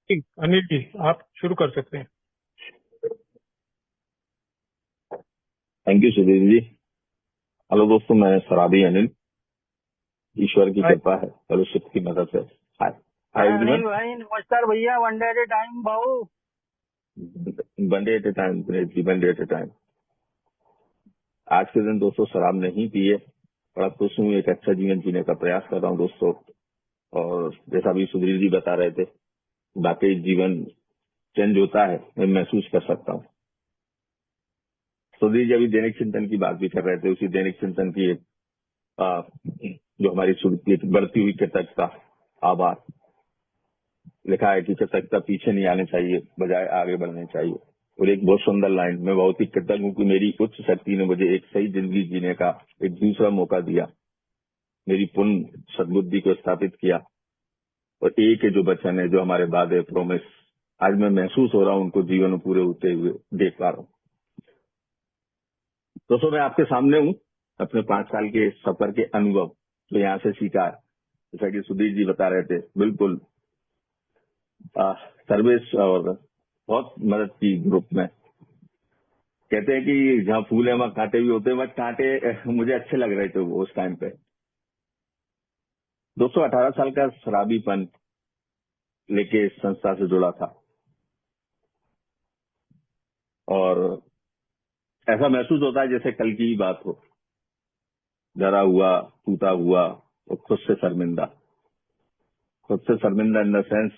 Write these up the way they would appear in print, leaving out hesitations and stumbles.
ठीक, अनिल जी आप शुरू कर सकते हैं। Thank you Sudhir ji. Hello दोस्तों, मैं शराबी अनिल। ईश्वर की हाय। कृपा है, फellowship की मदद है। हाय हाय हाय एवरीवन। अनिल भाई, नमस्कार भैया। One day at a time भाऊ। One day at a time, one day at a time. आज के दिन दोस्तों शराब नहीं पिए, बड़ा खुश हूँ, एक अच्छा जीवन जीने का प्रयास कर रहा हूँ दोस्तों। और जैसा भी सुधीर जी बता रहे थे, वाकई जीवन चेंज होता है, मैं महसूस कर सकता हूँ। सुधीर जी अभी दैनिक चिंतन की बात भी कर रहे थे, उसी दैनिक चिंतन की एक जो हमारी एक बढ़ती हुई कृतज्ञता, आभार। लिखा है कि कृतज्ञता पीछे नहीं आने चाहिए, बजाय आगे बढ़ने चाहिए। और एक बहुत सुंदर लाइन, मैं बहुत ही कृतज्ञ हूँ कि मेरी उच्च शक्ति ने मुझे एक सही जिंदगी जीने का एक दूसरा मौका दिया, मेरी पूर्ण सद्बुद्धि को स्थापित किया। और एक है जो वचन है, जो हमारे वादे प्रोमिस, आज मैं महसूस हो रहा हूँ उनको जीवन में पूरे होते हुए देख पा रहा हूँ। दोस्तों मैं आपके सामने हूँ अपने 5 साल के सफर के अनुभव जो यहाँ से सीखा है। जैसा कि सुधीर जी बता रहे थे, बिल्कुल सर्विस और बहुत मदद की ग्रुप में। कहते हैं कि जहाँ फूल है वहाँ कांटे भी होते हैं, बट कांटे मुझे अच्छे लग रहे थे वो उस टाइम पे। दोस्तों 18 साल का शराबीपन लेके इस संस्था से जुड़ा था और ऐसा महसूस होता है जैसे कल की ही बात हो। डरा हुआ, टूटा हुआ और खुद से शर्मिंदा। खुद से शर्मिंदा इन द सेंस,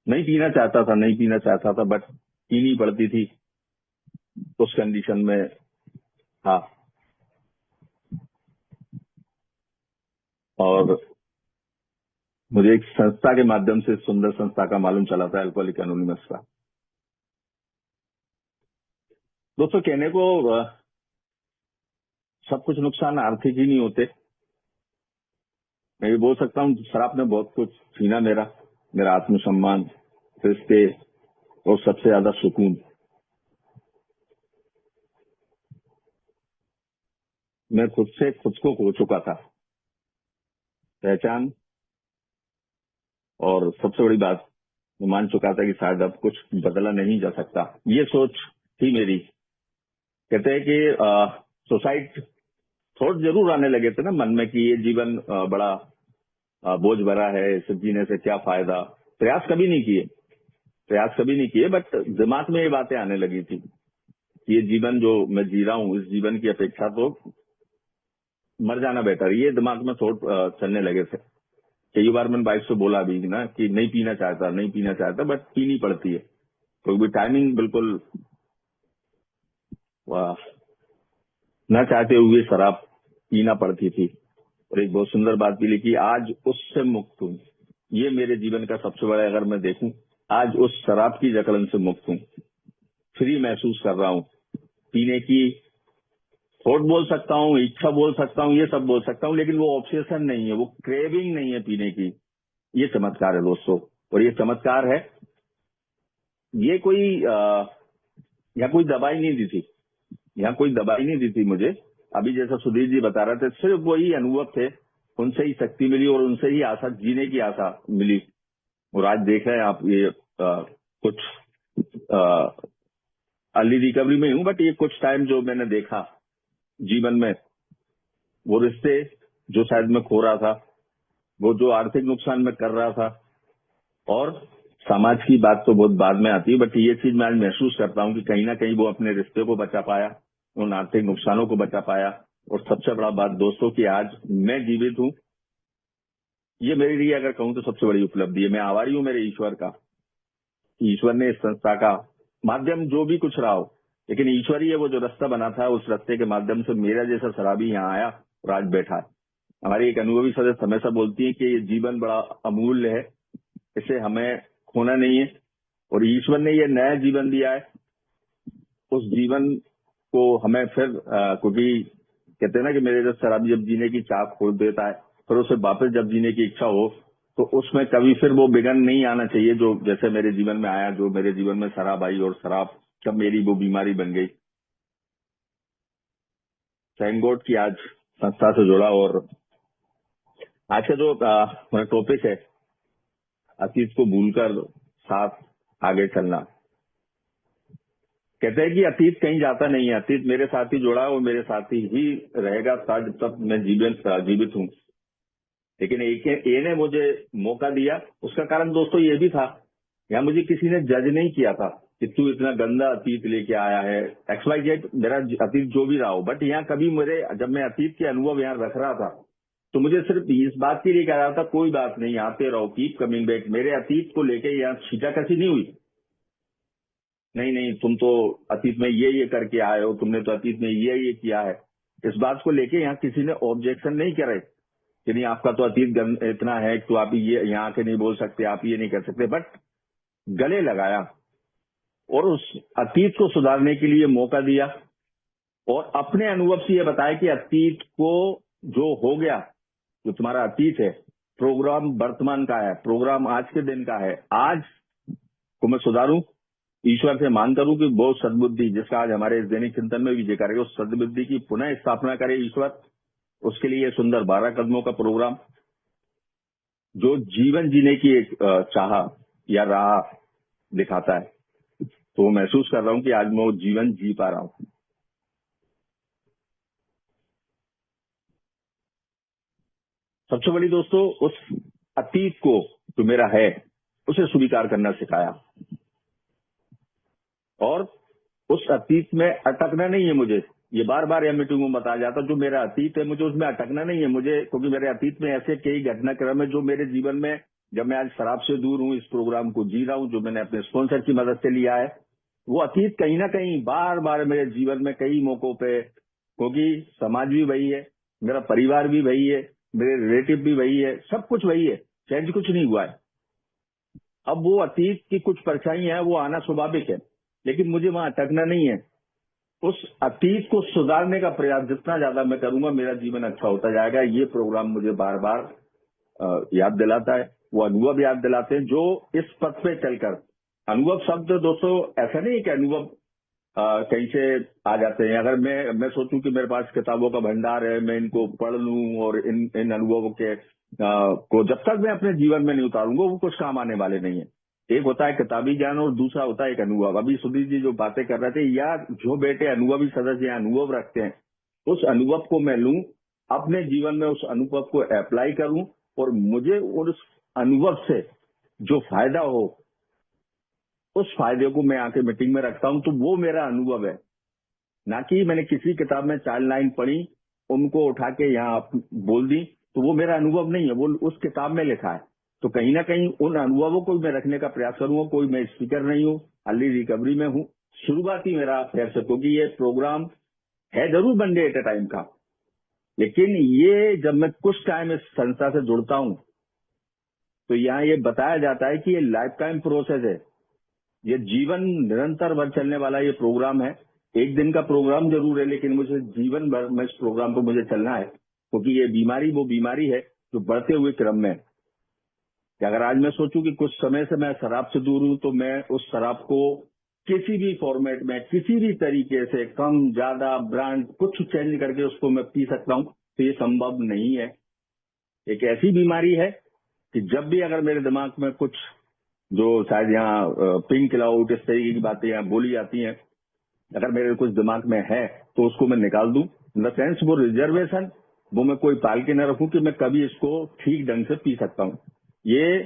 नहीं पीना चाहता था, नहीं पीना चाहता था, बट पीनी पड़ती थी, उस कंडीशन में था। और मुझे एक संस्था के माध्यम से, सुंदर संस्था का मालूम चला था, अल्कोहलिक एनोनिमस का। दोस्तों कहने को सब कुछ नुकसान आर्थिक ही नहीं होते। मैं ये बोल सकता हूँ शराब ने बहुत कुछ छीना मेरा, मेरा आत्मसम्मान, रिश्ते और सबसे ज्यादा सुकून। मैं खुद से खुद को खो चुका था, पहचान। और सबसे बड़ी बात, मैं मान चुका था कि शायद अब कुछ बदला नहीं जा सकता। ये सोच थी मेरी। कहते हैं कि सुसाइड थॉट जरूर आने लगे थे ना मन में कि ये जीवन बड़ा बोझ भरा है, इसे जीने से क्या फायदा। प्रयास कभी नहीं किए, प्रयास कभी नहीं किए, बट दिमाग में ये बातें आने लगी थी कि ये जीवन जो मैं जी रहा हूँ, इस जीवन की अपेक्षा तो मर जाना बेटर। ये दिमाग में थॉट चलने लगे थे। कई बार मैंने वाइफ से बोला भी ना कि नहीं पीना चाहता, नहीं पीना चाहता, बट पीनी पड़ती है क्योंकि टाइमिंग बिल्कुल न चाहते हुए शराब पीना पड़ती थी। और एक बहुत सुंदर बात भी लिखी, आज उससे मुक्त हूँ। ये मेरे जीवन का सबसे बड़ा, अगर मैं देखूं, आज उस शराब की जकड़न से मुक्त हूँ। फ्री महसूस कर रहा हूँ। पीने की थॉट बोल सकता हूँ, इच्छा बोल सकता हूँ, ये सब बोल सकता हूँ, लेकिन वो ऑब्सेशन नहीं है, वो क्रेविंग नहीं है पीने की। ये चमत्कार है दोस्तों। और ये चमत्कार है, ये कोई यहाँ कोई दवाई नहीं दी थी, यहाँ कोई दवाई नहीं दी थी मुझे। अभी जैसा सुधीर जी बता रहे थे, सिर्फ वही अनुभव थे, उनसे ही शक्ति मिली और उनसे ही आशा, जीने की आशा मिली। और आज देख रहे हैं आप, ये कुछ अर्ली रिकवरी में हूँ, बट ये कुछ टाइम जो मैंने देखा जीवन में, वो रिश्ते जो शायद मैं खो रहा था, वो जो आर्थिक नुकसान मैं कर रहा था, और समाज की बात तो बहुत बाद में आती है, बट ये चीज मैं आज महसूस करता हूँ कि कहीं ना कहीं वो अपने रिश्ते को बचा पाया, उन आर्थिक नुकसानों को बचा पाया। और सबसे बड़ा बात दोस्तों कि आज मैं जीवित हूँ, ये मेरे लिए अगर कहूँ तो सबसे बड़ी उपलब्धि है। मैं आभारी हूँ मेरे ईश्वर का। ईश्वर ने इस संस्था का माध्यम जो भी कुछ रहा हो, लेकिन ईश्वर ही है वो जो रास्ता बना था, उस रास्ते के माध्यम से मेरा जैसा शराबी यहाँ आया और आज बैठा है। हमारी एक अनुभवी सदस्य हमेशा बोलती है कि ये जीवन बड़ा अमूल्य है, इसे हमें खोना नहीं है। और ईश्वर ने ये नया जीवन दिया है, उस जीवन को हमें फिर क्योंकि कहते हैं ना कि मेरे जब शराबी जब जीने की चाह खोल देता है, फिर उसे वापस जब जीने की इच्छा हो, तो उसमें कभी फिर वो विघ्न नहीं आना चाहिए, जो जैसे मेरे जीवन में आया, जो मेरे जीवन में शराब आई और शराब जब मेरी वो बीमारी बन गई। थैंक गॉड कि आज संस्था से जुड़ा। और आज का जो टॉपिक है, अतीत को भूलकर साथ आगे चलना। कहते हैं कि अतीत कहीं जाता नहीं है, अतीत मेरे साथ ही जुड़ा है और मेरे साथ ही रहेगा जब तक मैं जीवित हूँ। लेकिन ए ने मुझे मौका दिया, उसका कारण दोस्तों ये भी था, यहाँ मुझे किसी ने जज नहीं किया था कि तू इतना गंदा अतीत लेके आया है, XYZ मेरा अतीत जो भी रहा हो। बट यहाँ कभी जब मैं अतीत के अनुभव यहाँ रख रहा था तो मुझे सिर्फ इस बात के लिए कह रहा था, कोई बात नहीं, आते रहो, कीप कमिंग बैक। मेरे अतीत को लेके यहाँ छींटाकशी नहीं हुई, नहीं तुम तो अतीत में ये करके आए हो, तुमने तो अतीत में ये किया है। इस बात को लेके यहाँ किसी ने ऑब्जेक्शन नहीं करे कि नहीं आपका तो अतीत इतना है तो आप ये यहाँ आके नहीं बोल सकते, आप ये नहीं कर सकते। बट गले लगाया और उस अतीत को सुधारने के लिए मौका दिया और अपने अनुभव से ये बताया कि अतीत को जो हो गया, जो तुम्हारा अतीत है, प्रोग्राम वर्तमान का है, प्रोग्राम आज के दिन का है। आज को मैं सुधारूं, ईश्वर से मांग करूं कि बहुत सद्बुद्धि, जिसका आज हमारे इस दैनिक चिंतन में भी जिक्र है, उस सद्बुद्धि की पुनः स्थापना करे ईश्वर। उसके लिए सुंदर 12 कदमों का प्रोग्राम जो जीवन जीने की एक चाह या राह दिखाता है, तो महसूस कर रहा हूं कि आज मैं वो जीवन जी पा रहा हूं। सबसे बड़ी दोस्तों, उस अतीत को जो मेरा है उसे स्वीकार करना सिखाया और उस अतीत में अटकना नहीं है मुझे। ये बार बार यह मीटिंग में बताया जाता, जो मेरा अतीत है मुझे उसमें अटकना नहीं है मुझे, क्योंकि मेरे अतीत में ऐसे कई घटनाक्रम है जो मेरे जीवन में, जब मैं आज शराब से दूर हूं, इस प्रोग्राम को जी रहा हूं, जो मैंने अपने स्पॉन्सर की मदद से लिया है, वो अतीत कहीं ना कहीं बार बार मेरे जीवन में कई मौकों पे, क्योंकि समाज भी वही है, मेरा परिवार भी वही है, मेरे रिलेटिव भी वही है, सब कुछ वही है, चेंज कुछ नहीं हुआ है। अब वो अतीत की कुछ परछाई है, वो आना स्वाभाविक है, लेकिन मुझे वहां अटकना नहीं है। उस अतीत को सुधारने का प्रयास जितना ज्यादा मैं करूंगा, मेरा जीवन अच्छा होता जाएगा। ये प्रोग्राम मुझे बार बार याद दिलाता है, वो अनुभव याद दिलाते हैं जो इस पथ पे चलकर, अनुभव शब्द दोस्तों ऐसा नहीं है कि अनुभव कहीं से आ जाते हैं। अगर मैं सोचूं कि मेरे पास किताबों का भंडार है, मैं इनको पढ़ लूं और इन अनुभवों के को जब तक मैं अपने जीवन में नहीं उतारूंगा, वो कुछ काम आने वाले नहीं है। एक होता है किताबी ज्ञान और दूसरा होता है एक अनुभव। अभी सुधीर जी जो बातें कर रहे थे, या जो बेटे अनुभवी सदस्य अनुभव रखते हैं, उस अनुभव को मैं लूं, अपने जीवन में उस अनुभव को अप्लाई करूं और मुझे उस अनुभव से जो फायदा हो, उस फायदे को मैं आके मीटिंग में रखता हूं, तो वो मेरा अनुभव है। ना कि मैंने किसी किताब में 4 लाइन पढ़ी, उनको उठा के यहाँ बोल दी, तो वो मेरा अनुभव नहीं है, वो उस किताब में लिखा है। तो कहीं ना कहीं उन अनुभवों को मैं रखने का प्रयास करूंगा। कोई मैं स्पीकर नहीं हूँ, अर्ली रिकवरी में हूँ, शुरुआती मेरा प्रयास है, क्योंकि ये प्रोग्राम है जरूर one day at a time का, लेकिन ये जब मैं कुछ टाइम इस संस्था से जुड़ता हूँ तो यहाँ ये बताया जाता है कि ये लाइफ टाइम प्रोसेस है, ये जीवन निरंतर भर चलने वाला ये प्रोग्राम है। एक दिन का प्रोग्राम जरूर है, लेकिन मुझे जीवन भर में इस प्रोग्राम पर मुझे चलना है, क्योंकि ये बीमारी वो बीमारी है जो बढ़ते हुए क्रम में है। कि अगर आज मैं सोचूं कि कुछ समय से मैं शराब से दूर हूं, तो मैं उस शराब को किसी भी फॉर्मेट में, किसी भी तरीके से, कम ज्यादा ब्रांड कुछ चेंज करके उसको मैं पी सकता हूं, तो ये संभव नहीं है। एक ऐसी बीमारी है कि जब भी अगर मेरे दिमाग में कुछ, जो शायद यहाँ पिंक क्लाउड, इस तरीके की बातें यहाँ बोली जाती हैं, अगर मेरे कुछ दिमाग में है तो उसको मैं निकाल दूं। इन द सेंस वो रिजर्वेशन वो मैं कोई पाल के न रखूं कि मैं कभी इसको ठीक ढंग से पी सकता हूं। ये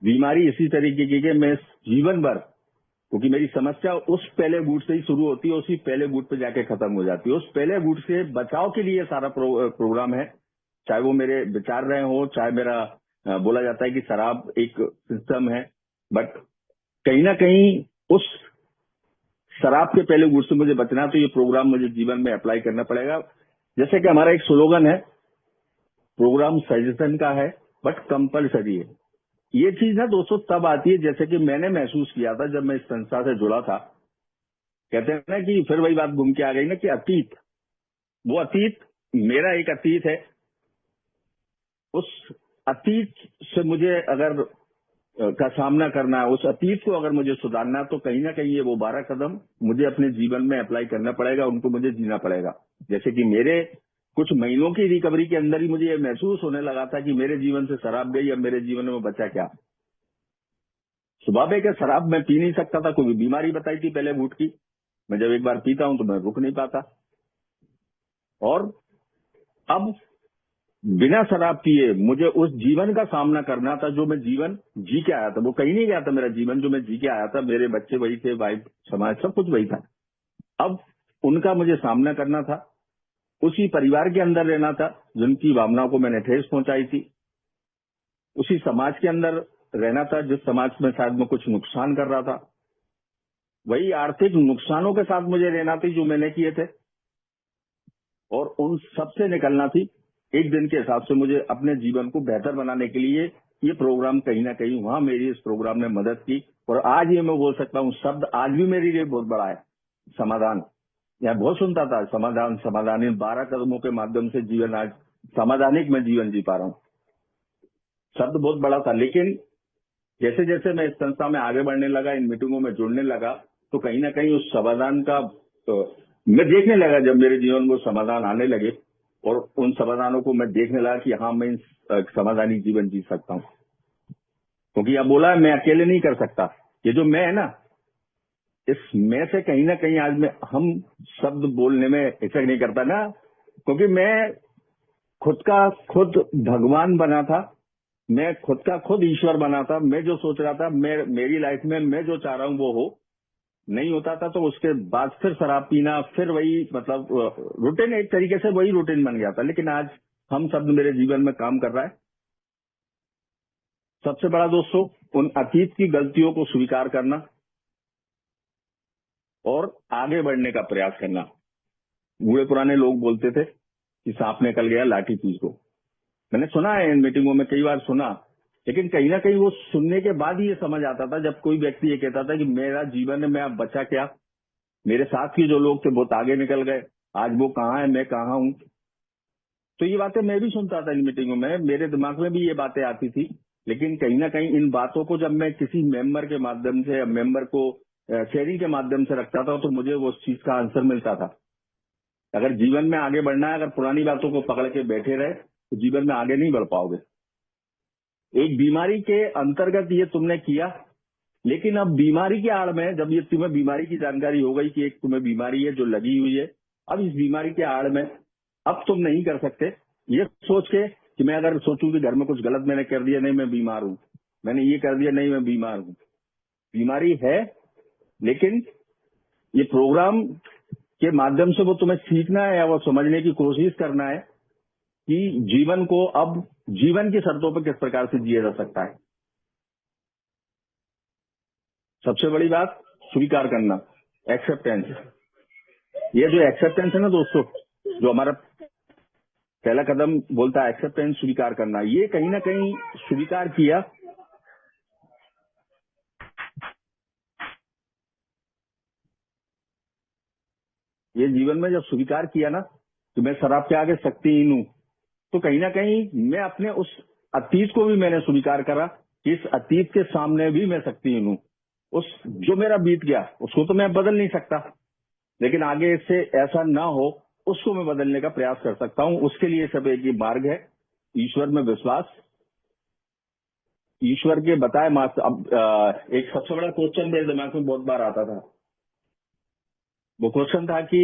बीमारी इसी तरीके की कि मैं जीवन भर, क्योंकि मेरी समस्या उस पहले बूट से ही शुरू होती है, उसी पहले बूट पे जाके खत्म हो जाती है। उस पहले बूट से बचाव के लिए सारा प्रोग्राम है, चाहे वो मेरे विचार रहे हो, चाहे मेरा बोला जाता है कि शराब एक सिस्टम है, बट कहीं ना कहीं उस शराब के पहले बूट से मुझे बचना, तो ये प्रोग्राम मुझे जीवन में अप्लाई करना पड़ेगा। जैसे कि हमारा एक स्लोगन है, प्रोग्राम सजेशन का है बट कंपलसरी है। ये चीज ना दोस्तों तब आती है, जैसे कि मैंने महसूस किया था जब मैं इस संस्था से जुड़ा था। कहते हैं ना कि फिर वही बात घूम के आ गई ना कि अतीत, वो अतीत मेरा एक अतीत है, उस अतीत से मुझे अगर का सामना करना है, उस अतीत को अगर मुझे सुधारना, तो कहीं ना कहीं ये वो 12 कदम मुझे अपने जीवन में अप्लाई करना पड़ेगा, उनको मुझे जीना पड़ेगा। जैसे कि मेरे कुछ महीनों की रिकवरी के अंदर ही मुझे ये महसूस होने लगा था कि मेरे जीवन से शराब गई, अब मेरे जीवन में बचा क्या। स्वाभाविक है, शराब मैं पी नहीं सकता था, कोई बीमारी बताई थी पहले घूट की। मैं जब एक बार पीता हूं तो मैं रुक नहीं पाता। और अब बिना शराब पिए मुझे उस जीवन का सामना करना था जो मैं जीवन जी के आया था। वो कहीं नहीं गया था मेरा जीवन, जो मैं जी के आया था। मेरे बच्चे वही थे, वाइफ, समाज, सब कुछ वही था। अब उनका मुझे सामना करना था, उसी परिवार के अंदर रहना था जिनकी भावनाओं को मैंने ठेस पहुंचाई थी, उसी समाज के अंदर रहना था जिस समाज में शायद मैं कुछ नुकसान कर रहा था, वही आर्थिक नुकसानों के साथ मुझे रहना थी जो मैंने किए थे, और उन सब से निकलना थी। एक दिन के हिसाब से मुझे अपने जीवन को बेहतर बनाने के लिए ये प्रोग्राम कहीं ना कहीं वहां मेरी इस प्रोग्राम ने मदद की। और आज ये मैं बोल सकता हूँ, शब्द आज भी मेरे लिए बहुत बड़ा है, समाधान। मैं बहुत सुनता था समाधान समाधान, इन 12 कदमों के माध्यम से जीवन, आज समाधानिक मैं जीवन जी पा रहा हूँ। शब्द बहुत बड़ा था, लेकिन जैसे जैसे मैं इस संस्था में आगे बढ़ने लगा, इन मीटिंगों में जुड़ने लगा, तो कहीं ना कहीं उस समाधान का मैं देखने लगा। जब मेरे जीवन में वो समाधान आने लगे और उन समाधानों को मैं देखने लगा कि हाँ, मैं समाधानिक जीवन जी सकता हूँ। क्योंकि अब बोला है, मैं अकेले नहीं कर सकता। ये जो मैं है ना, इस मैं से कहीं ना कहीं आज मैं हम शब्द बोलने में हिचक नहीं करता ना, क्योंकि मैं खुद का खुद भगवान बना था, मैं खुद का खुद ईश्वर बना था। मैं जो सोच रहा था, मेरी लाइफ में मैं जो चाह रहा हूँ वो हो नहीं होता था, तो उसके बाद फिर शराब पीना, फिर वही, मतलब रूटीन, एक तरीके से वही रूटीन बन गया था। लेकिन आज हम शब्द मेरे जीवन में काम कर रहा है। सबसे बड़ा दोस्तों, उन अतीत की गलतियों को स्वीकार करना और आगे बढ़ने का प्रयास करना। बूढ़े पुराने लोग बोलते थे कि सांप निकल गया लाठी पीस को। मैंने सुना है, इन मीटिंगों में कई बार सुना, लेकिन कहीं ना कहीं वो सुनने के बाद ही ये समझ आता था जब कोई व्यक्ति ये कहता था कि मेरा जीवन में अब बचा क्या, मेरे साथ के जो लोग थे बहुत आगे निकल गए, आज वो कहाँ है, मैं कहाँ हूँ। तो ये बातें मैं भी सुनता था इन मीटिंगों में, मेरे दिमाग में भी ये बातें आती थी। लेकिन कहीं ना कहीं इन बातों को जब मैं किसी मेंबर के माध्यम से, मेंबर को शेयरिंग के माध्यम से रखता था, तो मुझे वो चीज का आंसर मिलता था। अगर जीवन में आगे बढ़ना है, अगर पुरानी बातों को पकड़ के बैठे रहे तो जीवन में आगे नहीं बढ़ पाओगे। एक बीमारी के अंतर्गत ये तुमने किया, लेकिन अब बीमारी के आड़ में, जब ये तुम्हें बीमारी की जानकारी हो गई कि एक तुम्हें बीमारी है जो लगी हुई है, अब इस बीमारी के आड़ में अब तुम नहीं कर सकते ये सोच के कि मैं अगर सोचूं कि घर में कुछ गलत मैंने कर दिया, नहीं मैं बीमार हूं, मैंने ये कर दिया, नहीं मैं बीमार हूं। बीमारी है, लेकिन ये प्रोग्राम के माध्यम से वो तुम्हें सीखना है या वो समझने की कोशिश करना है कि जीवन को अब जीवन की शर्तों पर किस प्रकार से जिया जा सकता है। सबसे बड़ी बात स्वीकार करना, एक्सेप्टेंस। ये जो एक्सेप्टेंस है ना दोस्तों, जो हमारा पहला कदम बोलता है, एक्सेप्टेंस, स्वीकार करना, ये कहीं ना कहीं स्वीकार किया। ये जीवन में जब स्वीकार किया ना कि मैं शराब के आगे शक्तिहीन हूं, तो कहीं ना कहीं मैं अपने उस अतीत को भी मैंने स्वीकार करा कि इस अतीत के सामने भी मैं शक्तिहीन हूं। उस जो मेरा बीत गया उसको तो मैं बदल नहीं सकता, लेकिन आगे इससे ऐसा ना हो उसको मैं बदलने का प्रयास कर सकता हूं। उसके लिए सब एक ही मार्ग है, ईश्वर में विश्वास, ईश्वर के बताए मार्ग। अब एक सबसे बड़ा क्वेश्चन मेरे दिमाग में बहुत बार आता था। वो क्वेश्चन था कि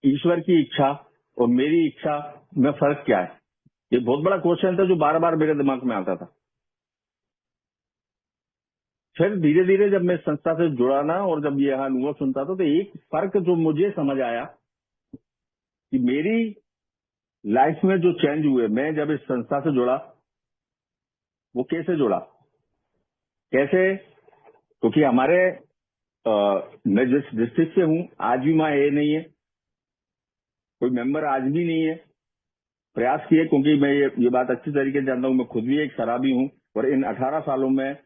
ईश्वर की इच्छा और मेरी इच्छा में फर्क क्या है। ये बहुत बड़ा क्वेश्चन था जो बार बार मेरे दिमाग में आता था। फिर धीरे धीरे जब मैं इस संस्था से जुड़ा ना, और जब ये अनुभव सुनता था, तो एक फर्क जो मुझे समझ आया कि मेरी लाइफ में जो चेंज हुए, मैं जब इस संस्था से जुड़ा, वो कैसे जुड़ा, कैसे, क्योंकि हमारे मैं जिस डिस्ट्रिक्ट से हूं, आज भी वहां ये नहीं है, कोई मेंबर आज भी नहीं है। प्रयास किए, क्योंकि मैं ये बात अच्छी तरीके से जानता हूं, मैं खुद भी एक शराबी हूं, और इन 18 सालों में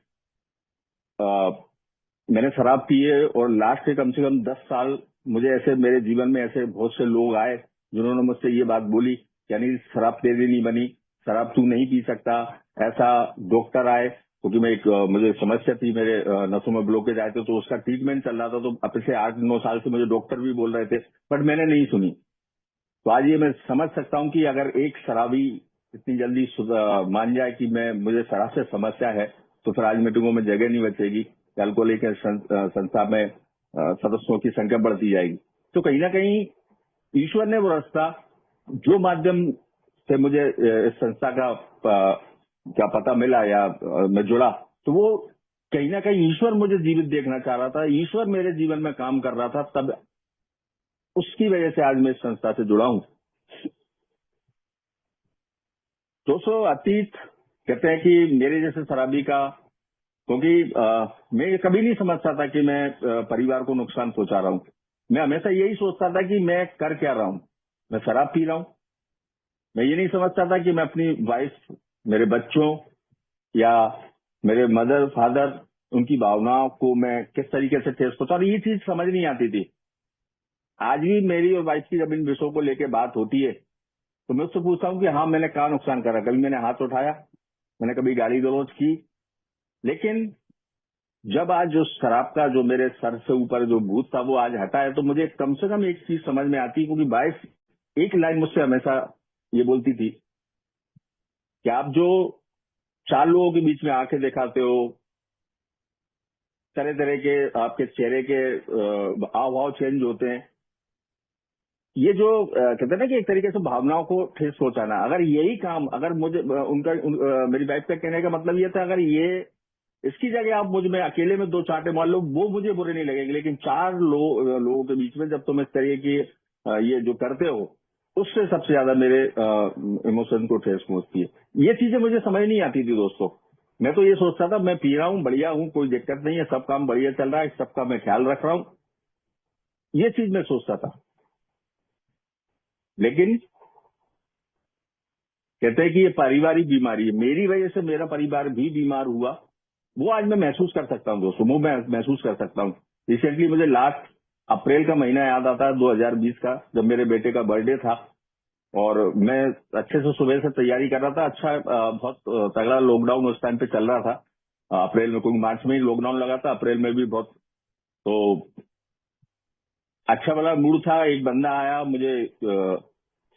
मैंने शराब पी है, और लास्ट के कम से कम 10 साल मुझे ऐसे, मेरे जीवन में ऐसे बहुत से लोग आए जिन्होंने मुझसे ये बात बोली, यानी शराब तेरे लिए नहीं बनी, शराब तू नहीं पी सकता। ऐसा डॉक्टर आए, क्योंकि मैं एक मुझे समस्या थी, मेरे नसों में ब्लॉकेज आए थे, तो उसका ट्रीटमेंट चल रहा था, तो पिछले 8-9 साल से मुझे डॉक्टर भी बोल रहे थे, बट मैंने नहीं सुनी। तो आज ये मैं समझ सकता हूँ कि अगर एक शराबी इतनी जल्दी मान जाए कि मुझे शराब से समस्या है, तो फिर आज मीटिंगों में जगह नहीं बचेगी, कल को लेकर संस्था में सदस्यों की संख्या बढ़ती जाएगी। तो कहीं ना कहीं ईश्वर ने वो रास्ता जो माध्यम से मुझे इस संस्था का क्या पता मिला या मैं जुड़ा, तो वो कहीं ना कहीं ईश्वर मुझे जीवित देखना चाह रहा था, ईश्वर मेरे जीवन में काम कर रहा था, तब उसकी वजह से आज मैं इस संस्था से जुड़ा हूं। दोस्तों, अतीत कहते हैं कि मेरे जैसे शराबी का, क्योंकि मैं ये कभी नहीं समझता था कि मैं परिवार को नुकसान पहुंचा रहा हूं। मैं हमेशा यही सोचता था कि मैं कर क्या रहा हूं, मैं शराब पी रहा हूं। मैं ये नहीं समझता था कि मैं अपनी वाइफ, मेरे बच्चों या मेरे मदर फादर, उनकी भावनाओं को मैं किस तरीके से ठेस पहुंचा रहा हूं। ये चीज समझ नहीं आती थी। आज भी मेरी और वाइफ की जब इन विषयों को लेकर बात होती है तो मैं उससे पूछता हूँ कि हाँ, मैंने क्या नुकसान करा, कभी मैंने हाथ उठाया, मैंने कभी गाली गलौज की। लेकिन जब आज जो शराब का जो मेरे सर से ऊपर जो भूत था वो आज हटा है, तो मुझे कम से कम एक चीज समझ में आती है, क्योंकि वाइफ एक लाइन मुझसे हमेशा ये बोलती थी कि आप जो 4 लोगों के बीच में आंखें दिखाते हो, तरह तरह के आपके चेहरे के हाव भाव चेंज होते हैं, ये जो कहते हैं ना कि एक तरीके से भावनाओं को ठेस पहुंचाना, अगर यही काम, अगर मुझे मेरी वाइफ का कहने का मतलब ये था, अगर ये इसकी जगह आप मुझ में अकेले में 2 चांटे मार लो, वो मुझे बुरे नहीं लगेंगे, लेकिन 4 लोगों के बीच में जब तुम इस तरह की ये जो करते हो, उससे सबसे ज्यादा मेरे इमोशन को ठेस पहुंचती है। ये चीजें मुझे समझ नहीं आती थी दोस्तों। मैं तो ये सोचता था मैं पी रहा हूँ, बढ़िया हूँ, कोई दिक्कत नहीं है, सब काम बढ़िया चल रहा है, सबका मैं ख्याल रख रहा हूँ, ये चीज मैं सोचता था। लेकिन कहते हैं कि ये पारिवारिक बीमारी है, मेरी वजह से मेरा परिवार भी बीमार हुआ, वो आज मैं महसूस कर सकता हूँ दोस्तों, वो मैं महसूस कर सकता हूँ। रिसेंटली मुझे लास्ट अप्रैल का महीना याद आता है 2020 का, जब मेरे बेटे का बर्थडे था और मैं अच्छे से सुबह से तैयारी कर रहा था। अच्छा, बहुत तगड़ा लॉकडाउन उस टाइम पे चल रहा था अप्रैल में, क्योंकि मार्च में ही लॉकडाउन लगा था, अप्रैल में भी बहुत। तो अच्छा वाला मूड था, एक बंदा आया मुझे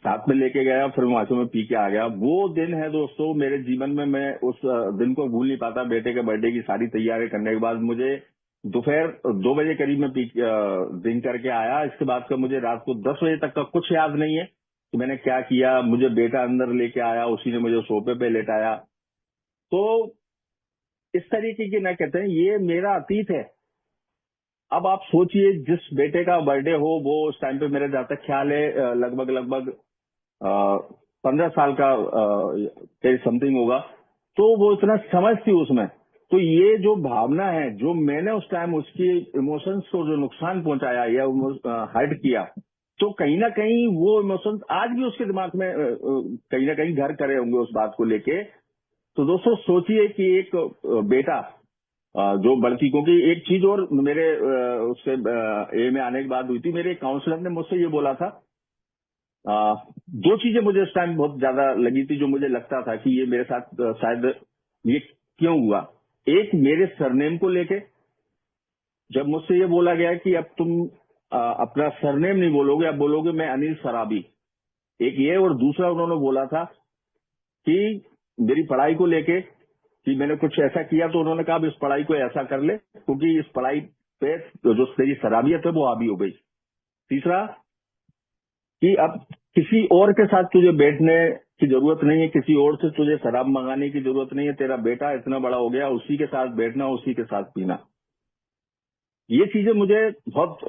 साथ में लेके गया, फिर वहां से मैं पी के आ गया। वो दिन है दोस्तों मेरे जीवन में, मैं उस दिन को भूल नहीं पाता। बेटे के बर्थडे की सारी तैयारी करने के बाद मुझे दोपहर 2 बजे करीब में ड्रिंक करके आया। इसके बाद का मुझे रात को 10 बजे तक का कुछ याद नहीं है कि मैंने क्या किया। मुझे बेटा अंदर लेके आया, उसी ने मुझे सोफे पे लेटाया। तो इस तरीके की, ना कहते हैं, ये मेरा अतीत है। अब आप सोचिए, जिस बेटे का बर्थडे हो, वो उस टाइम पे मेरे जहां तक ख्याल है लगभग 15 साल का कहीं समथिंग होगा, तो वो इतना समझ थी उसमें। तो ये जो भावना है, जो मैंने उस टाइम उसकी इमोशंस को जो नुकसान पहुंचाया या हर्ट किया, तो कहीं ना कहीं वो इमोशंस आज भी उसके दिमाग में कहीं ना कहीं घर करे होंगे उस बात को लेके। तो दोस्तों सोचिए कि एक बेटा जो बढ़ती, क्योंकि एक चीज और मेरे उससे ए में आने के बाद हुई थी, मेरे काउंसलर ने मुझसे ये बोला था, 2 चीजें मुझे उस टाइम बहुत ज्यादा लगी थी, जो मुझे लगता था कि ये मेरे साथ शायद ये क्यों हुआ। एक, मेरे सरनेम को लेके, जब मुझसे ये बोला गया कि अब तुम अपना सरनेम नहीं बोलोगे, अब बोलोगे मैं अनिल सराबी, एक ये। और दूसरा उन्होंने बोला था कि मेरी पढ़ाई को लेके कि मैंने कुछ ऐसा किया, तो उन्होंने कहा अब इस पढ़ाई को ऐसा कर ले, क्योंकि इस पढ़ाई पे जो तेरी शराबियत है वो हावी हो गई। तीसरा कि अब किसी और के साथ तुझे बैठने की जरूरत नहीं है, किसी और से तुझे शराब मंगाने की जरूरत नहीं है, तेरा बेटा इतना बड़ा हो गया, उसी के साथ बैठना, उसी के साथ पीना। ये चीजें मुझे बहुत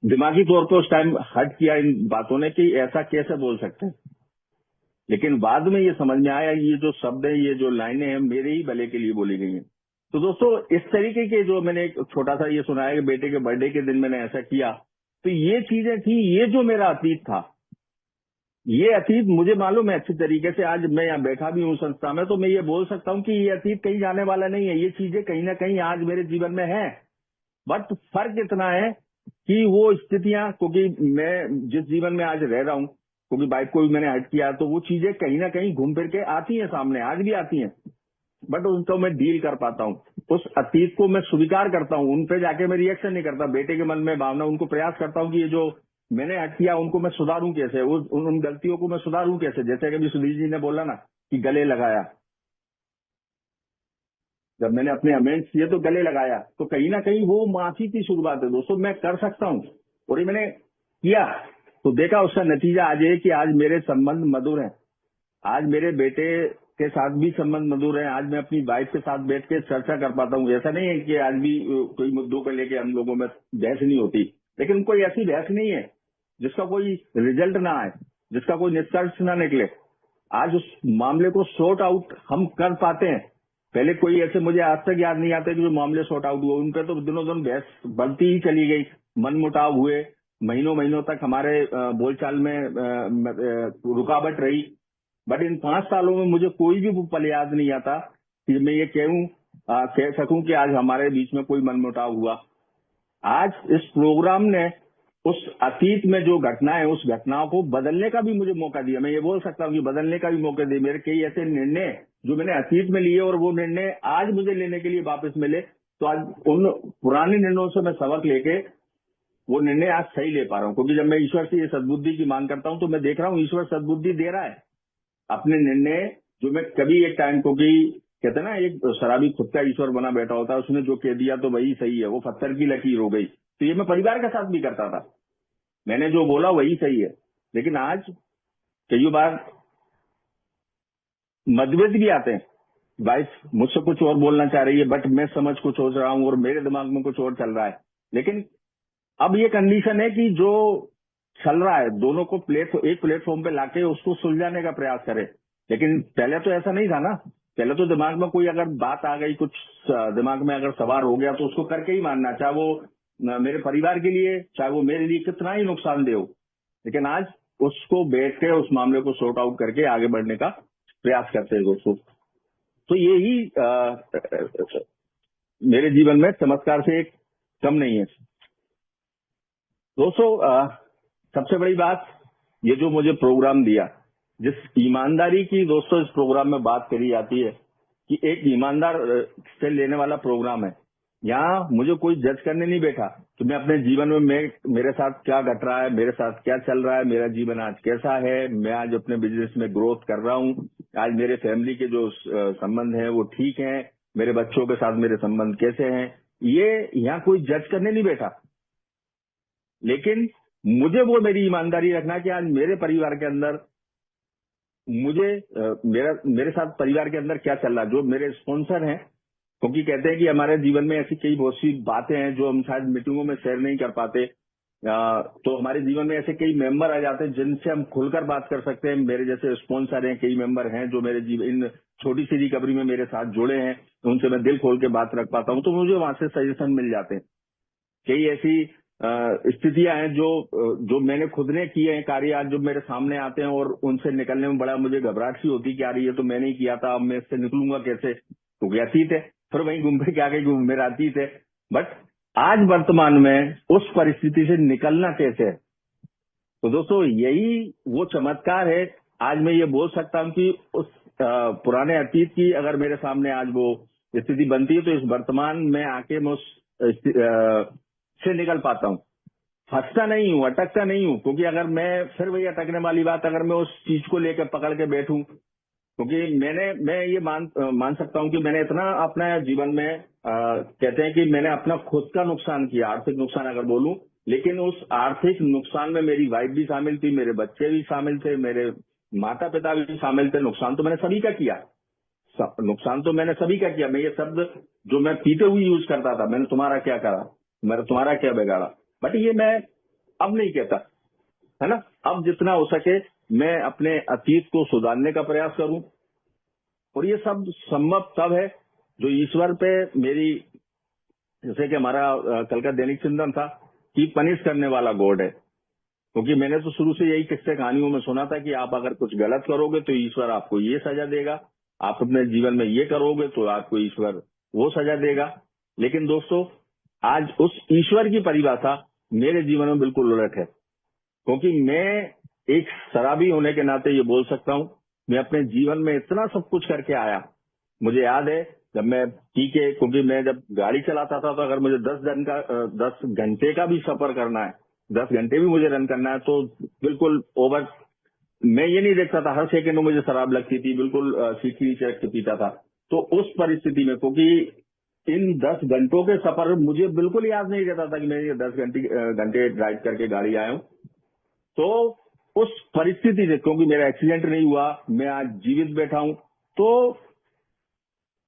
दिमागी तौर पर उस टाइम हर्ट किया इन बातों ने, कि ऐसा कैसे बोल सकते हैं। लेकिन बाद में ये समझ में आया, ये जो शब्द है, ये जो लाइनें हैं, मेरे ही भले के लिए बोली गई हैं। तो दोस्तों, इस तरीके के जो मैंने एक छोटा सा ये सुनाया कि बेटे के बर्थडे के दिन मैंने ऐसा किया, तो ये चीजें थी, ये जो मेरा अतीत था, ये अतीत मुझे मालूम है अच्छी तरीके से। आज मैं यहाँ बैठा भी हूँ संस्था में, तो मैं ये बोल सकता हूँ कि ये अतीत कहीं जाने वाला नहीं है। ये चीजें कहीं ना कहीं आज मेरे जीवन में है, बट फर्क इतना है कि वो स्थितियां, क्योंकि मैं जिस जीवन में आज रह रहा हूँ, क्योंकि बाइक को भी मैंने हट किया, तो वो चीजें कहीं ना कहीं घूम फिर के आती हैं सामने, आज भी आती हैं, बट उनको मैं डील कर पाता हूँ। उस अतीत को मैं स्वीकार करता हूँ, उन पे जाके मैं रिएक्शन नहीं करता। बेटे के मन में भावना, उनको प्रयास करता हूँ कि ये जो मैंने हट किया उनको मैं सुधारूं कैसे, उन गलतियों को मैं सुधारूं कैसे। जैसे कि अभी सुधीर जी ने बोला ना कि गले लगाया, जब मैंने अपने अमेंड्स किए तो गले लगाया, तो कहीं ना कहीं वो माफी की शुरुआत है दोस्तों। मैं कर सकता हूँ और ये मैंने किया, तो देखा उसका नतीजा आज ये कि आज मेरे संबंध मधुर हैं। आज मेरे बेटे के साथ भी संबंध मधुर है। आज मैं अपनी वाइफ के साथ बैठ के चर्चा कर पाता हूँ। ऐसा नहीं है कि आज भी कोई मुद्दों को लेके हम लोगों में बहस नहीं होती, लेकिन कोई ऐसी बहस नहीं है जिसका कोई रिजल्ट ना आए, जिसका कोई निष्कर्ष ना निकले। आज उस मामले को सॉर्ट आउट हम कर पाते हैं। पहले कोई ऐसे मुझे आज तक याद नहीं आता कि जो मामले सॉर्ट आउट हुए, उन पे तो दिनों दिन बहस बढ़ती ही चली गई, मनमुटाव हुए, महीनों महीनों तक हमारे बोलचाल में रुकावट रही। बट इन 5 सालों में मुझे कोई भी वो पल याद नहीं आता कि मैं ये कह सकूं कि आज हमारे बीच में कोई मनमुटाव हुआ। आज इस प्रोग्राम ने उस अतीत में जो घटनाएं, उस घटनाओं को बदलने का भी मुझे मौका दिया। मैं ये बोल सकता हूँ कि बदलने का भी मौका दिया। मेरे कई ऐसे निर्णय जो मैंने अतीत में लिए और वो निर्णय आज मुझे लेने के लिए वापस मिले, तो आज उन पुराने निर्णयों से मैं सबक लेके वो निर्णय आज सही ले पा रहा हूँ। क्योंकि जब मैं ईश्वर से ये सद्बुद्धि की मांग करता हूँ तो मैं देख रहा हूँ ईश्वर सद्बुद्धि दे रहा है। अपने निर्णय जो मैं कभी एक टाइम को भी कहते हैं ना, एक शराबी खुद का ईश्वर बना बैठा होता है, उसने जो कह दिया तो वही सही है, वो पत्थर की लकीर हो गई। तो ये मैं परिवार के साथ भी करता था, मैंने जो बोला वही सही है। लेकिन आज कई बार मतभेद भी आते हैं। वाइफ मुझसे कुछ और बोलना चाह रही है, बट मैं समझ कुछ सोच रहा हूँ और मेरे दिमाग में कुछ और चल रहा है। लेकिन अब ये कंडीशन है कि जो चल रहा है दोनों को एक प्लेटफॉर्म पे लाके उसको सुलझाने का प्रयास करें। लेकिन पहले तो ऐसा नहीं था ना। पहले तो दिमाग में कोई अगर बात आ गई, कुछ दिमाग में अगर सवार हो गया, तो उसको करके ही मानना, चाहे वो मेरे परिवार के लिए, चाहे वो मेरे लिए कितना ही नुकसानदेह हो। लेकिन आज उसको बैठ के उस मामले को सॉर्ट आउट करके आगे बढ़ने का प्रयास करते हैं दोस्तों। तो यही मेरे जीवन में चमत्कार से एक कम नहीं है दोस्तों। सबसे बड़ी बात, ये जो मुझे प्रोग्राम दिया, जिस ईमानदारी की दोस्तों इस प्रोग्राम में बात करी जाती है कि एक ईमानदार से लेने वाला प्रोग्राम है। यहाँ मुझे कोई जज करने नहीं बैठा कि मैं अपने जीवन में मेरे साथ क्या घट रहा है, मेरे साथ क्या चल रहा है, मेरा जीवन आज कैसा है, मैं आज अपने बिजनेस में ग्रोथ कर रहा हूँ, आज मेरे फैमिली के जो संबंध है वो ठीक है, मेरे बच्चों के साथ मेरे संबंध कैसे हैं, ये यहाँ कोई जज करने नहीं बैठा। लेकिन मुझे वो मेरी ईमानदारी रखना कि आज मेरे परिवार के अंदर मेरे साथ परिवार के अंदर क्या चल रहा है। जो मेरे स्पॉन्सर हैं, क्योंकि कहते हैं कि हमारे जीवन में ऐसी कई बहुत सी बातें हैं जो हम शायद मीटिंगों में शेयर नहीं कर पाते, तो हमारे जीवन में ऐसे कई मेंबर आ जाते हैं जिनसे हम खुलकर बात कर सकते हैं। मेरे जैसे स्पॉन्सर हैं, कई मेंबर हैं जो मेरे जीवन इन छोटी सी रिकवरी में मेरे साथ जुड़े हैं, तो उनसे मैं दिल खोल के बात रख पाता हूँ, तो मुझे वहां से सजेशन मिल जाते हैं। कई ऐसी स्थितियां हैं जो मैंने खुद ने किए हैं कार्य, आज जो मेरे सामने आते हैं और उनसे निकलने में बड़ा मुझे घबराहट सी होती कि यार ये तो मैंने ही किया था, अब मैं इससे निकलूंगा कैसे, तो अतीत है, फिर वहीं घूमने के आगे मेरा अतीत है। बट आज वर्तमान में उस परिस्थिति से निकलना कैसे है, तो दोस्तों यही वो चमत्कार है। आज मैं ये बोल सकता हूँ कि उस पुराने अतीत की अगर मेरे सामने आज वो स्थिति बनती है, तो इस वर्तमान में आके मैं उस से निकल पाता हूँ, फंसता नहीं हूँ, अटकता नहीं हूँ। क्योंकि अगर मैं फिर वही अटकने वाली बात, अगर मैं उस चीज को लेकर पकड़ के बैठूं, क्योंकि मैं ये मान सकता हूँ कि मैंने इतना अपने जीवन में कहते हैं कि मैंने अपना खुद का नुकसान किया, आर्थिक नुकसान अगर बोलूं, लेकिन उस आर्थिक नुकसान में मेरी वाइफ भी शामिल थी, मेरे बच्चे भी शामिल थे, मेरे माता पिता भी शामिल थे। नुकसान तो मैंने सभी का किया, नुकसान तो मैंने सभी का किया। मैं ये शब्द जो मैं पीते हुए यूज करता था, मैंने तुम्हारा क्या करा, मैंने तुम्हारा क्या बिगाड़ा, बट ये मैं अब नहीं कहता, है ना। अब जितना हो सके मैं अपने अतीत को सुधारने का प्रयास करूं, और ये सब संभव तब है जो ईश्वर पे मेरी, जैसे कि हमारा कल का दैनिक चिंतन था कि पनिश करने वाला गॉड है। क्योंकि मैंने तो शुरू से यही किस्से कहानियों में सुना था कि आप अगर कुछ गलत करोगे तो ईश्वर आपको ये सजा देगा, आप अपने जीवन में ये करोगे तो आपको ईश्वर वो सजा देगा। लेकिन दोस्तों आज उस ईश्वर की परिभाषा मेरे जीवन में बिल्कुल उलट है। क्योंकि मैं एक शराबी होने के नाते ये बोल सकता हूँ, मैं अपने जीवन में इतना सब कुछ करके आया। मुझे याद है जब मैं क्योंकि मैं जब गाड़ी चलाता था, तो अगर मुझे 10 घंटे का भी सफर करना है, 10 घंटे भी मुझे रन करना है, तो बिल्कुल ओवर, मैं ये नहीं देखता था हर सेकंड में मुझे शराब लगती थी, बिल्कुल सीट के नीचे रख के पीता था। तो उस परिस्थिति में, क्योंकि इन 10 घंटों के सफर मुझे बिल्कुल याद नहीं रहता था कि मैं ये 10 घंटे ड्राइव करके गाड़ी आया हूं। तो उस परिस्थिति से, क्योंकि मेरा एक्सीडेंट नहीं हुआ, मैं आज जीवित बैठा हूं, तो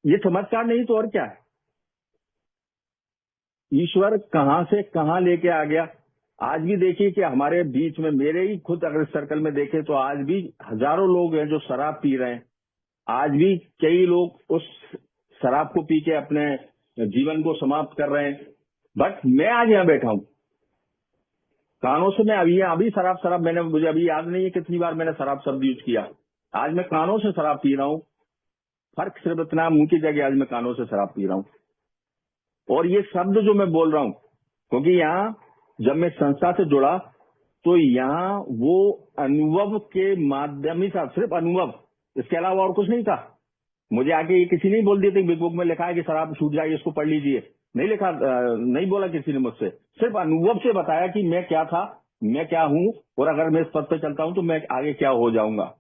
ये चमत्कार नहीं तो और क्या है। ईश्वर कहां से कहां लेके आ गया। आज भी देखिए कि हमारे बीच में, मेरे ही खुद अगर सर्कल में देखें तो आज भी हजारों लोग हैं जो शराब पी रहे हैं। आज भी कई लोग उस शराब को पी के अपने जीवन को समाप्त कर रहे हैं। बट मैं आज यहाँ बैठा हूं, कानों से मैं अभी शराब मैंने, मुझे अभी याद नहीं है कितनी बार मैंने शराब शब्द यूज किया। आज मैं कानों से शराब पी रहा हूं। फर्क सिर्फ इतना, मुंह की जगह आज मैं कानों से शराब पी रहा हूं। और ये शब्द जो मैं बोल रहा हूं, क्योंकि यहाँ जब मैं संस्था से जुड़ा तो यहाँ वो अनुभव के माध्यम ही था, सिर्फ अनुभव, इसके अलावा और कुछ नहीं था। मुझे आके ये किसी ने बोल दिया था बिग बुक में लिखा है कि शराब छूट जाएगी, इसको पढ़ लीजिए, नहीं लिखा, नहीं बोला किसी ने मुझसे। सिर्फ अनुभव से बताया कि मैं क्या था, मैं क्या हूं, और अगर मैं इस पद पे चलता हूं तो मैं आगे क्या हो जाऊंगा।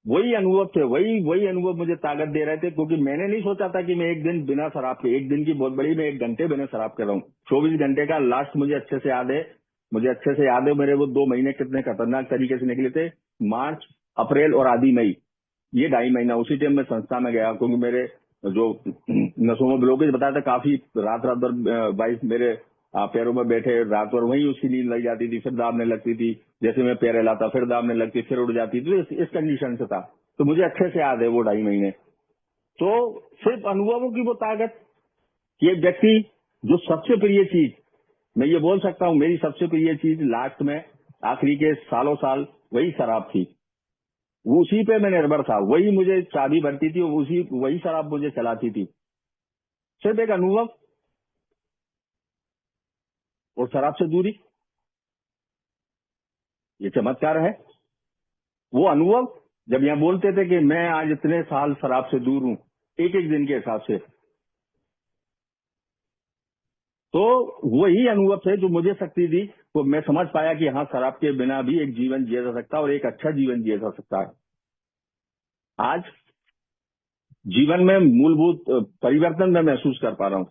वही अनुभव थे, वही अनुभव मुझे ताकत दे रहे थे, क्योंकि मैंने नहीं सोचा था कि मैं एक दिन बिना शराब के, एक दिन की बहुत बड़ी, मैं 1 घंटे बिना शराब कर रहा हूँ। 24 घंटे का लास्ट मुझे अच्छे से याद है, मेरे वो 2 महीने कितने खतरनाक तरीके से निकले थे। मार्च, अप्रैल और आधी मई, ये 2.5 महीना उसी टाइम में संस्था में गया, क्योंकि मेरे जो नसों में ब्लॉकेज बताया था, काफी रात भर वाइफ मेरे पैरों में बैठे, रात भर वहीं उसकी नींद लग जाती थी, फिर दाबने लगती थी, जैसे मैं पैर हिलाता फिर दाबने लगती, फिर उड़ जाती थी। तो इस कंडीशन से था, तो मुझे अच्छे से याद है वो 2.5 महीने। तो सिर्फ अनुभवों की वो ताकत कि एक व्यक्ति, जो सबसे प्रिय चीज, मैं ये बोल सकता हूँ मेरी सबसे प्रिय चीज लास्ट में आखिरी के सालों साल वही शराब थी। उसी पे मैं निर्भर था, वही मुझे चाबी भरती थी, वही शराब मुझे चलाती थी। सिर्फ एक अनुभव और शराब से दूरी, ये चमत्कार है। वो अनुभव, जब यहाँ बोलते थे कि मैं आज इतने साल शराब से दूर हूं, एक एक दिन के हिसाब से, तो वही अनुभव थे जो मुझे शक्ति दी। तो मैं समझ पाया कि हाँ, शराब के बिना भी एक जीवन जिया जा सकता है, और एक अच्छा जीवन जिया जा सकता है। आज जीवन में मूलभूत परिवर्तन मैं महसूस कर पा रहा हूँ।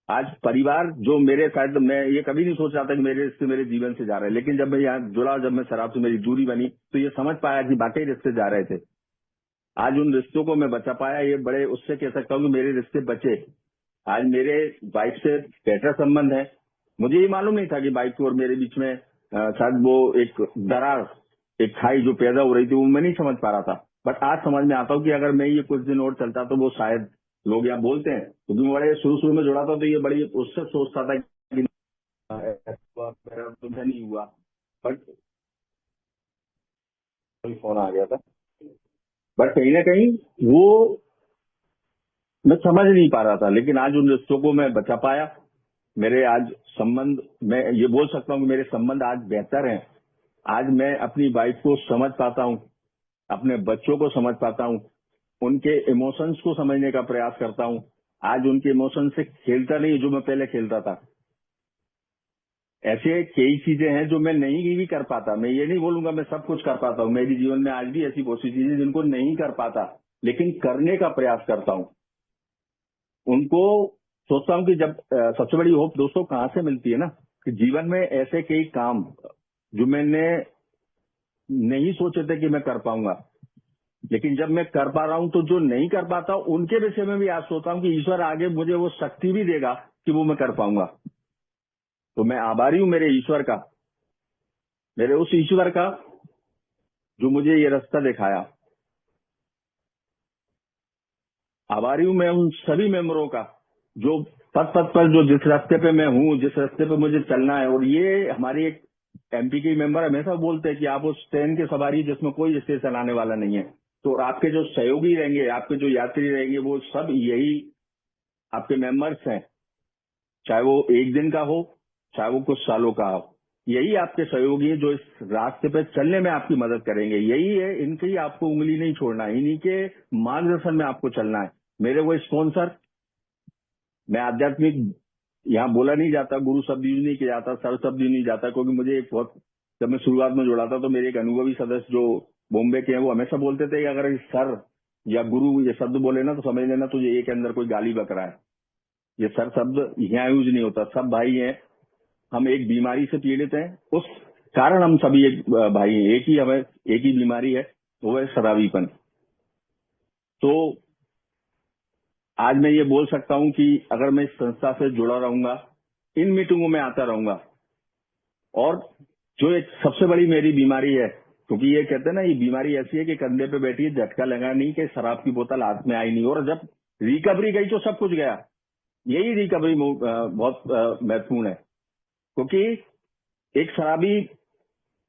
आज परिवार जो मेरे, शायद मैं ये कभी नहीं सोच रहा था कि मेरे रिश्ते मेरे जीवन से जा रहे हैं, लेकिन जब मैं यहाँ जुड़ा, जब मैं शराब से मेरी दूरी बनी, तो ये समझ पाया कि बाकी रिश्ते जा रहे थे। आज उन रिश्तों को मैं बचा पाया, ये बड़े उससे कह सकता हूँ कि मेरे रिश्ते बचे। आज मेरे वाइफ से बेहतर संबंध है। मुझे ये मालूम नहीं था कि वाइफ और मेरे बीच में शायद वो एक दरार, एक खाई जो पैदा हो रही थी, वो मैं नहीं समझ पा रहा था। बट आज समझ में आता हूँ कि अगर मैं ये कुछ दिन और चलता तो वो शायद, लोग यहाँ बोलते हैं, क्योंकि मैं बड़े शुरू में जुड़ा था तो ये बड़ी उससे सोचता था कि मेरा तुमसे नहीं हुआ। बट फोन आ गया था, बट कहीं ना कहीं वो मैं समझ नहीं पा रहा था, लेकिन आज उन रिश्तों को मैं बचा पाया। मेरे आज संबंध, मैं ये बोल सकता हूँ कि मेरे संबंध आज बेहतर हैं। आज मैं अपनी वाइफ को समझ पाता हूँ, अपने बच्चों को समझ पाता हूँ, उनके इमोशंस को समझने का प्रयास करता हूँ। आज उनके इमोशन से खेलता नहीं जो मैं पहले खेलता था। ऐसे कई चीजें हैं जो मैं नहीं भी कर पाता। मैं ये नहीं बोलूंगा मैं सब कुछ कर पाता हूँ, मेरे जीवन में आज भी ऐसी बहुत सी चीजें जिनको नहीं कर पाता, लेकिन करने का प्रयास करता हूँ। उनको सोचता हूँ कि जब सबसे बड़ी होप दोस्तों कहाँ से मिलती है ना, कि जीवन में ऐसे कई काम जो मैंने नहीं सोचे थे कि मैं कर पाऊंगा, लेकिन जब मैं कर पा रहा हूं तो जो नहीं कर पाता उनके विषय में भी आज सोचता हूं कि ईश्वर आगे मुझे वो शक्ति भी देगा कि वो मैं कर पाऊंगा। तो मैं आभारी हूं मेरे ईश्वर का, मेरे उस ईश्वर का जो मुझे ये रास्ता दिखाया। आभारी हूं मैं उन सभी मेंबरों का जो पद पर, जो जिस रास्ते पे मैं हूं, जिस रास्ते पे मुझे चलना है। और ये हमारी एक एमपी के मेंबर हमेशा बोलते हैं कि आप उस ट्रेन की सवारी जिसमें कोई स्टेशन आने वाला नहीं है। तो आपके जो सहयोगी रहेंगे, आपके जो यात्री रहेंगे, वो सब यही आपके मेंबर्स हैं, चाहे वो एक दिन का हो, चाहे वो कुछ सालों का हो। यही आपके सहयोगी हैं जो इस रास्ते पे चलने में आपकी मदद करेंगे। यही है, इनकी आपको उंगली नहीं छोड़ना है, इन्हीं के मार्गदर्शन में आपको चलना है। मेरे वो स्पॉन्सर, मैं आध्यात्मिक, यहाँ बोला नहीं जाता, गुरु शब्द यूज नहीं किया जाता, सर शब्द यूज नहीं जाता, क्योंकि मुझे एक बहुत, जब मैं शुरुआत में जुड़ा था तो मेरे एक अनुभवी सदस्य जो बॉम्बे के हैं, वो हमेशा बोलते थे कि अगर सर या गुरु ये शब्द बोले ना तो समझ लेना तुझे ये के अंदर कोई गाली बक रहा है। ये सर शब्द यहाँ यूज नहीं होता। सब भाई हैं, हम एक बीमारी से पीड़ित हैं, उस कारण हम सभी एक भाई हैं। एक ही बीमारी है, वो है शराबीपन। तो आज मैं ये बोल सकता हूं कि अगर मैं इस संस्था से जुड़ा रहूंगा, इन मीटिंगों में आता रहूंगा, और जो एक सबसे बड़ी मेरी बीमारी है, क्योंकि ये कहते हैं ना, ये बीमारी ऐसी है कि कंधे पे बैठी है, झटका लगा नहीं कि शराब की बोतल हाथ में आई नहीं, और जब रिकवरी गई तो सब कुछ गया। यही रिकवरी बहुत महत्वपूर्ण है, क्योंकि एक शराबी,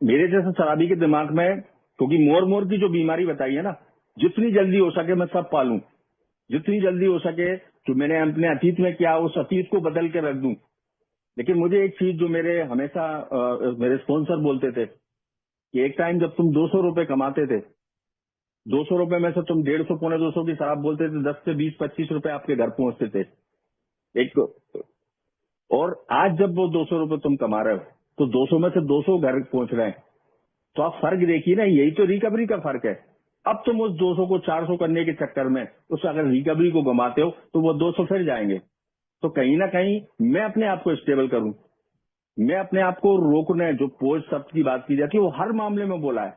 मेरे जैसे शराबी के दिमाग में, क्योंकि मोर की जो बीमारी बताई है ना, जितनी जल्दी हो सके मैं सब पालूं, जितनी जल्दी हो सके जो मैंने अपने अतीत में किया उस अतीत को बदल के रख दूं। लेकिन मुझे एक चीज जो मेरे हमेशा मेरे स्पॉन्सर बोलते थे कि एक टाइम जब तुम 200 रुपए कमाते थे, 200 रुपए में से तुम 150 पौने 200 की शराब बोलते थे, 10 से 20-25 रुपए आपके घर पहुंचते थे। एक, और आज जब वो 200 रुपए तुम कमा रहे हो तो 200 में से 200 घर पहुंच रहे हैं। तो आप फर्क देखिए ना, यही तो रिकवरी का फर्क है। अब तुम उस 200 को 400 करने के चक्कर में उस अगर रिकवरी को गमाते हो तो वो 200 फिर जाएंगे। तो कहीं ना कहीं मैं अपने आप को स्टेबल करूं, मैं अपने आप को रोकने, जो पोज शब्द की बात की जाती है वो हर मामले में बोला है,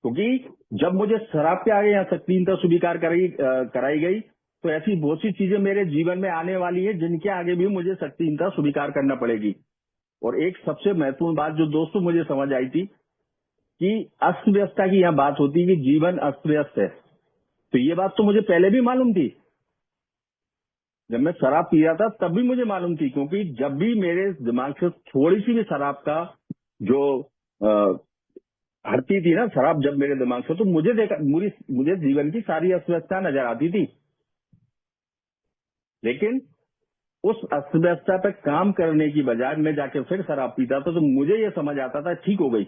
क्योंकि जब मुझे शराब के आगे यहाँ शक्तिहीनता स्वीकार कराई गई, तो ऐसी बहुत सी चीजें मेरे जीवन में आने वाली है जिनके आगे भी मुझे शक्तिहीनता स्वीकार करना पड़ेगी। और एक सबसे महत्वपूर्ण बात जो दोस्तों मुझे समझ आई थी कि अस्त व्यस्तता की यहाँ बात होती है कि जीवन अस्त व्यस्त है। तो ये बात तो मुझे पहले भी मालूम थी, जब मैं शराब पी रहा था तब भी मुझे मालूम थी, क्योंकि जब भी मेरे दिमाग से थोड़ी सी भी शराब का जो हटती थी ना शराब, जब मेरे दिमाग से, तो मुझे जीवन की सारी अस्त व्यस्तता नजर आती थी। लेकिन उस अस्त व्यस्तता पे काम करने की बजाय मैं जाके फिर शराब पीता था, तो मुझे ये समझ आता था ठीक हो गई,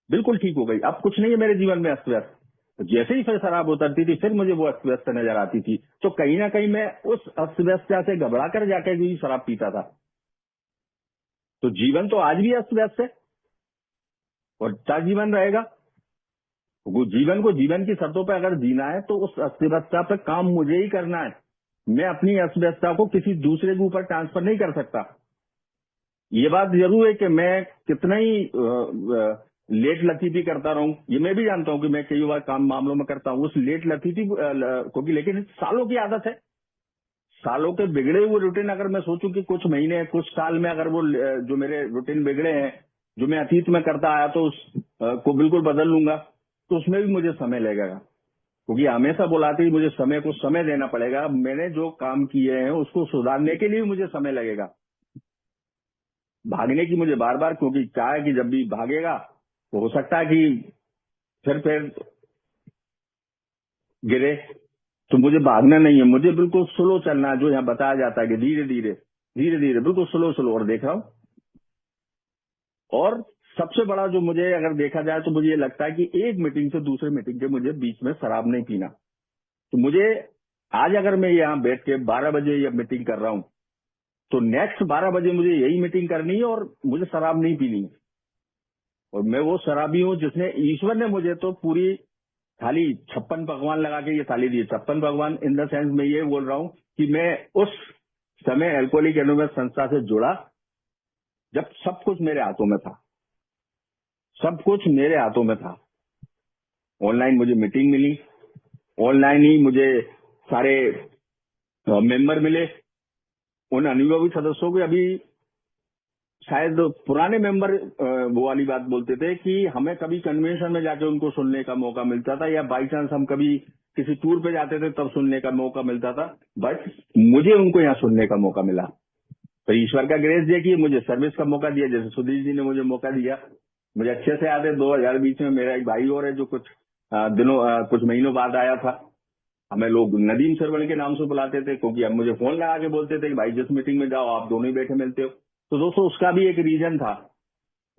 बिल्कुल ठीक हो गई, अब कुछ नहीं है मेरे जीवन में अस्त व्यस्त। तो जैसे ही फिर शराब उतरती थी फिर मुझे वो अस्त व्यस्त नजर आती थी। तो कहीं ना कहीं मैं उस अस्त व्यस्तता से घबरा कर जाकर भी शराब पीता था। तो जीवन तो आज भी अस्त व्यस्त है और अच्छा जीवन रहेगा। वो जीवन को जीवन की शर्तों पर अगर जीना है तो उस अस्त व्यस्तता पर काम मुझे ही करना है। मैं अपनी अस्त व्यस्तता को किसी दूसरे के ऊपर ट्रांसफर नहीं कर सकता। ये बात जरूर है कि मैं कितना ही लेट लतीफी करता रहूं, ये मैं भी जानता हूं कि मैं कई बार काम मामलों में करता हूं, उस लेट लतीफी क्योंकि, लेकिन सालों की आदत है। सालों के बिगड़े हुए रूटीन अगर मैं सोचूं कि कुछ महीने कुछ साल में अगर वो जो मेरे रूटीन बिगड़े हैं, जो मैं अतीत में करता आया, तो उस को बिल्कुल बदल लूंगा, तो उसमें भी मुझे समय लगेगा। क्योंकि हमेशा बुलाते ही मुझे समय को समय देना पड़ेगा। मैंने जो काम किए हैं उसको सुधारने के लिए मुझे समय लगेगा। भागने की मुझे बार बार, क्योंकि क्या है कि जब भी भागेगा तो हो सकता है कि फिर गिरे। तो मुझे भागना नहीं है, मुझे बिल्कुल स्लो चलना है, जो यहाँ बताया जाता है कि धीरे धीरे बिल्कुल स्लो और देख रहा हूँ। और सबसे बड़ा जो मुझे अगर देखा जाए तो मुझे ये लगता है कि एक मीटिंग से दूसरे मीटिंग के मुझे बीच में शराब नहीं पीना। तो मुझे आज अगर मैं यहाँ बैठ के 12 बजे ये मीटिंग कर रहा हूँ, तो नेक्स्ट 12 बजे मुझे यही मीटिंग करनी है और मुझे शराब नहीं पीनी है। और मैं वो शराबी हूँ जिसने, ईश्वर ने मुझे तो पूरी थाली 56 पकवान लगा के ये थाली दी। 56 पकवान इन द सेंस मैं ये बोल रहा हूँ कि मैं उस समय अल्कोहलिक एनोनिमस संस्था से जुड़ा जब सब कुछ मेरे हाथों में था, सब कुछ मेरे हाथों में था। ऑनलाइन मुझे मीटिंग मिली, ऑनलाइन ही मुझे सारे मेंबर मिले। उन अनुभवी सदस्यों के, अभी शायद पुराने मेंबर वो वाली बात बोलते थे कि हमें कभी कन्वेंशन में जाके उनको सुनने का मौका मिलता था, या बाई चांस हम कभी किसी टूर पे जाते थे तब सुनने का मौका मिलता था, बट मुझे उनको यहाँ सुनने का मौका मिला। तो ईश्वर का ग्रेस देखिए, मुझे सर्विस का मौका दिया, जैसे सुधीर जी ने मुझे मौका दिया। मुझे अच्छे से याद है 2020 में मेरा एक भाई और है जो कुछ कुछ महीनों बाद आया था। हमें लोग नदीम सरवण के नाम से बुलाते थे, क्योंकि अब मुझे फोन लगा के बोलते थे कि भाई जिस मीटिंग में जाओ आप दोनों ही बैठे मिलते हो। तो दोस्तों उसका भी एक रीजन था,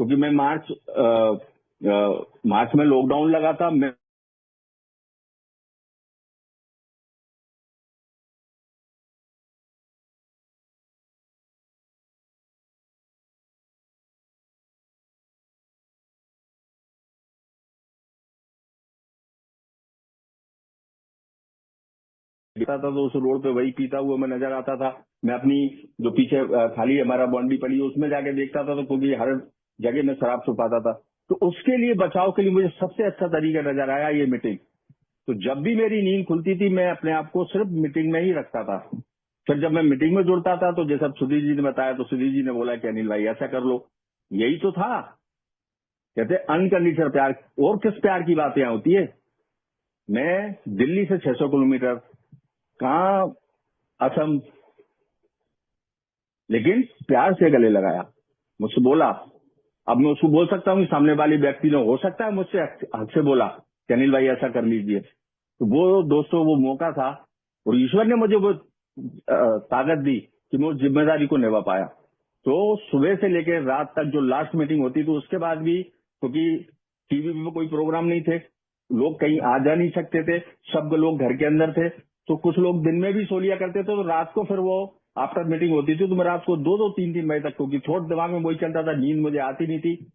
क्योंकि मैं मार्च में लॉकडाउन लगा था। मैं पीता था तो उस रोड पे वही पीता हुआ मैं नजर आता था। मैं अपनी जो पीछे खाली हमारा बाउंड्री पड़ी है उसमें जाके देखता था, तो क्योंकि हर जगह में शराब छुपाता था। तो उसके लिए बचाव के लिए मुझे सबसे अच्छा तरीका नजर आया ये मीटिंग। तो जब भी मेरी नींद खुलती थी मैं अपने आप को सिर्फ मीटिंग में ही रखता था। फिर जब मैं मीटिंग में जुड़ता था तो जैसा सुधीर जी ने बताया, तो सुधीर जी ने बोला कि अनिल भाई ऐसा कर लो। यही तो था, कहते अनकंडीशनल प्यार। और किस प्यार की बातें यहाँ होती है। मैं दिल्ली से 600 किलोमीटर, कहाँ असम, लेकिन प्यार से गले लगाया, मुझसे बोला। अब मैं उसको बोल सकता हूँ कि सामने वाले व्यक्ति ने हो सकता है मुझसे हक से बोला कि अनिल भाई ऐसा कर लीजिए। तो वो दोस्तों वो मौका था और ईश्वर ने मुझे वो ताकत दी कि मैं उस जिम्मेदारी को निभा पाया। तो सुबह से लेकर रात तक जो लास्ट मीटिंग होती थी उसके बाद भी, क्योंकि टीवी में कोई प्रोग्राम नहीं थे, लोग कहीं आ जा नहीं सकते थे, सब लोग घर के अंदर थे, तो कुछ लोग दिन में भी सो लिया करते थे। तो रात को फिर वो आफ्टर मीटिंग होती थी तो मैं रात को 2-2, 3-3 बजे तक, क्योंकि थोड़ा दिमाग में वही चलता था, नींद मुझे आती नहीं थी।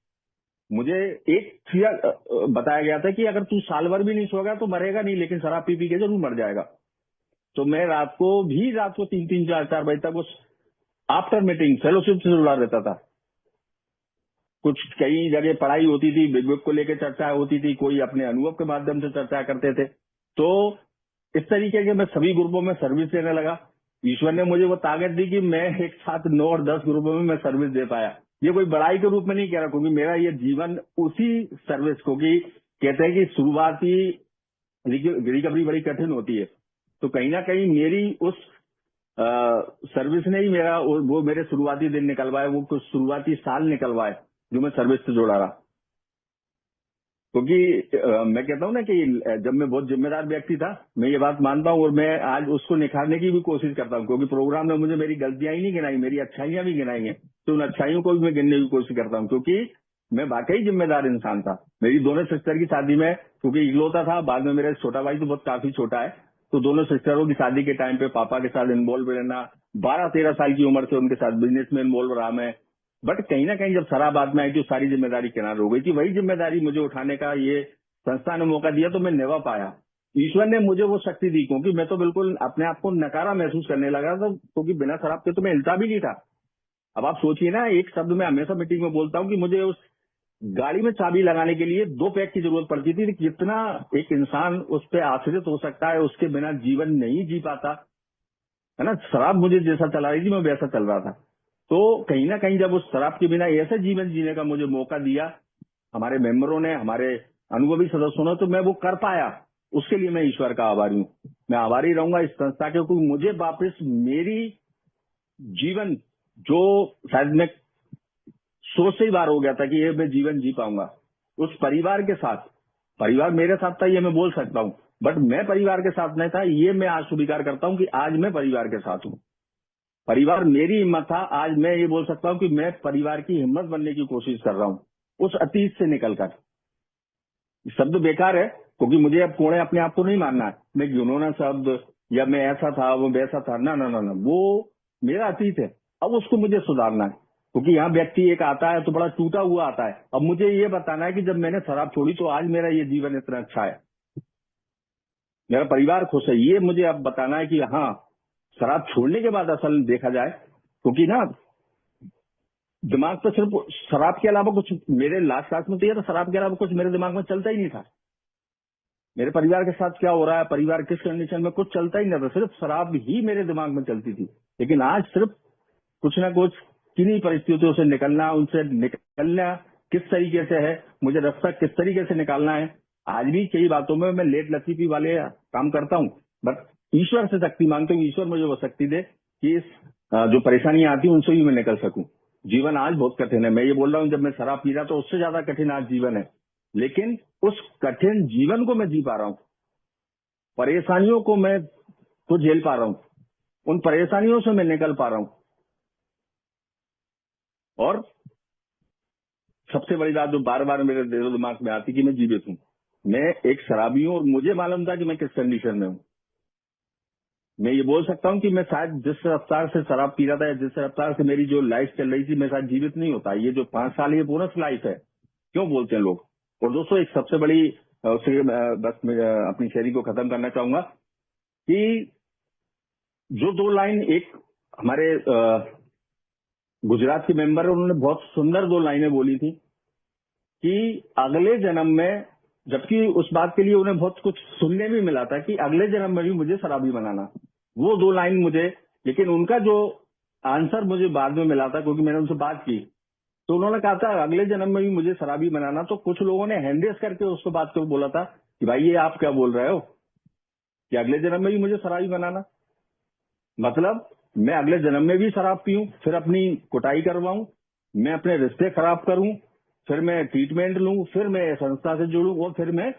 मुझे एक बताया गया था कि अगर तू साल भर भी नहीं सोएगा तो मरेगा नहीं, लेकिन शराब पी के जरूर मर जाएगा। तो मैं रात को 3-3, 4-4 बजे तक उस आफ्टर मीटिंग फेलोशिप से जुड़ा रहता था। कुछ कई जगह पढ़ाई होती थी, बिग बुक को लेकर चर्चा होती थी, कोई अपने अनुभव के माध्यम से चर्चा करते थे। तो इस तरीके के मैं सभी ग्रुपों में सर्विस देने लगा। ईश्वर ने मुझे वो ताकत दी कि मैं एक साथ 9 और 10 ग्रुपों में मैं सर्विस दे पाया। ये कोई बड़ाई के रूप में नहीं कह रहा, क्योंकि मेरा ये जीवन उसी सर्विस को, कि कहते हैं कि शुरुआती रिकवरी बड़ी कठिन होती है, तो कहीं ना कहीं मेरी उस सर्विस ने ही मेरा वो मेरे शुरुआती दिन निकलवाए, वो कुछ शुरुआती साल निकलवाए जो मैं सर्विस से जुड़ा रहा। क्योंकि मैं कहता हूँ ना कि जब मैं बहुत जिम्मेदार व्यक्ति था, मैं ये बात मानता हूँ और मैं आज उसको निखारने की भी कोशिश करता हूँ, क्योंकि प्रोग्राम में मुझे मेरी गलतियां ही नहीं गिनाई, मेरी अच्छाइयां भी गिनाई हैं। तो उन अच्छाइयों को भी मैं गिनने की कोशिश करता हूँ, क्योंकि मैं वाकई जिम्मेदार इंसान था। मेरी दोनों सिस्टर की शादी में, क्योंकि इकलौता था, बाद में मेरा छोटा भाई तो बहुत काफी छोटा है, तो दोनों सिस्टरों की शादी के टाइम पे पापा के साथ इन्वॉल्व रहना, 12-13 साल की उम्र से उनके साथ बिजनेस में इन्वॉल्व रहा मैं। बट कहीं ना कहीं जब शराब हाथ में आई तो सारी जिम्मेदारी किनारे हो गई थी। वही जिम्मेदारी मुझे उठाने का ये संस्था ने मौका दिया तो मैं निभा पाया। ईश्वर ने मुझे वो शक्ति दी, क्योंकि मैं तो बिल्कुल अपने आप को नकारा महसूस करने लगा था, क्योंकि बिना शराब के तो मैं हिलता भी नहीं था। अब आप सोचिए ना, एक शब्द मैं हमेशा मीटिंग में बोलता हूँ कि मुझे उस गाड़ी में चाबी लगाने के लिए 2 पैक की जरूरत पड़ती थी। कितना एक इंसान उस पर आश्रित हो सकता है, उसके बिना जीवन नहीं जी पाता है ना। शराब मुझे जैसा चला रही थी मैं वैसा चल रहा था। तो कहीं ना कहीं जब उस शराब के बिना ऐसा जीवन जीने का मुझे मौका दिया हमारे मेंबरों ने, हमारे अनुभवी सदस्यों ने, तो मैं वो कर पाया। उसके लिए मैं ईश्वर का आभारी हूँ। मैं आभारी रहूंगा इस संस्था के, क्योंकि मुझे वापस मेरी जीवन, जो शायद मैं सोच से ही बार हो गया था कि ये मैं जीवन जी पाऊंगा उस परिवार के साथ। परिवार मेरे साथ था ये मैं बोल सकता हूँ, बट मैं परिवार के साथ नहीं था, ये मैं आज स्वीकार करता हूँ कि आज मैं परिवार के साथ हूँ। परिवार मेरी हिम्मत था, आज मैं ये बोल सकता हूँ कि मैं परिवार की हिम्मत बनने की कोशिश कर रहा हूँ उस अतीत से निकलकर। शब्द बेकार है, क्योंकि मुझे अब कोड़े अपने आप को नहीं मानना है, मैं घिनौना शब्द या मैं ऐसा था वो वैसा था, ना ना ना ना, वो मेरा अतीत है। अब उसको मुझे सुधारना है, क्योंकि यहाँ व्यक्ति एक आता है तो बड़ा टूटा हुआ आता है। अब मुझे ये बताना है कि जब मैंने शराब छोड़ी तो आज मेरा ये जीवन इतना अच्छा है, मेरा परिवार खुश है। ये मुझे अब बताना है कि हाँ, शराब छोड़ने के बाद असल देखा जाए, क्योंकि ना दिमाग पे सिर्फ शराब के अलावा कुछ, मेरे लास्ट में तो ये था, शराब के अलावा कुछ मेरे दिमाग में चलता ही नहीं था। मेरे परिवार के साथ क्या हो रहा है, परिवार किस कंडीशन में, कुछ चलता ही नहीं था, सिर्फ शराब ही मेरे दिमाग में चलती थी। लेकिन आज सिर्फ कुछ ना कुछ किन्हीं परिस्थितियों से निकलना, उनसे निकलना किस तरीके से है, मुझे रास्ता किस तरीके से निकालना है। आज भी कई बातों में मैं लेट लतीफी वाले काम करता हूँ, बट ईश्वर से शक्ति मांगता हूँ, ईश्वर मुझे वो शक्ति दे कि इस जो परेशानियां आती है उनसे भी मैं निकल सकूं। जीवन आज बहुत कठिन है, मैं ये बोल रहा हूँ, जब मैं शराब पी रहा तो उससे ज्यादा कठिन आज जीवन है, लेकिन उस कठिन जीवन को मैं जी पा रहा हूँ, परेशानियों को मैं तो झेल पा रहा हूँ, उन परेशानियों से मैं निकल पा रहा हूँ। और सबसे बड़ी बात जो बार बार मेरे दिलो दिमाग में आती कि मैं जीवित हूँ, मैं एक शराबी हूँ और मुझे मालूम था कि मैं किस कंडीशन में हूँ। मैं ये बोल सकता हूँ कि मैं शायद जिस रफ्तार से शराब पी रहा था, जिस रफ्तार से मेरी जो लाइफ चल रही थी, मैं शायद जीवित नहीं होता। ये जो 5 साल ये बोनस लाइफ है, क्यों बोलते हैं लोग। और दोस्तों, एक सबसे बड़ी बस मैं अपनी शेयरिंग को खत्म करना चाहूंगा कि जो 2 लाइन एक हमारे गुजरात के मेंबर है, उन्होंने बहुत सुंदर 2 लाइनें बोली थी कि अगले जन्म में, जबकि उस बात के लिए उन्हें बहुत कुछ सुनने भी मिला था कि अगले जन्म में भी मुझे शराबी बनाना। वो 2 लाइन मुझे, लेकिन उनका जो आंसर मुझे बाद में मिला था, क्योंकि मैंने उनसे बात की, तो उन्होंने कहा था अगले जन्म में भी मुझे शराबी बनाना। तो कुछ लोगों ने हैंड रेस करके उसको बात को बोला था कि भाई ये आप क्या बोल रहे हो कि अगले जन्म में भी मुझे शराबी बनाना, मतलब मैं अगले जन्म में भी शराब पीऊं, फिर अपनी कुटाई करवाऊं, मैं अपने रिश्ते खराब करूं, फिर मैं ट्रीटमेंट लूं, फिर मैं संस्था से जुड़ूं और फिर मैं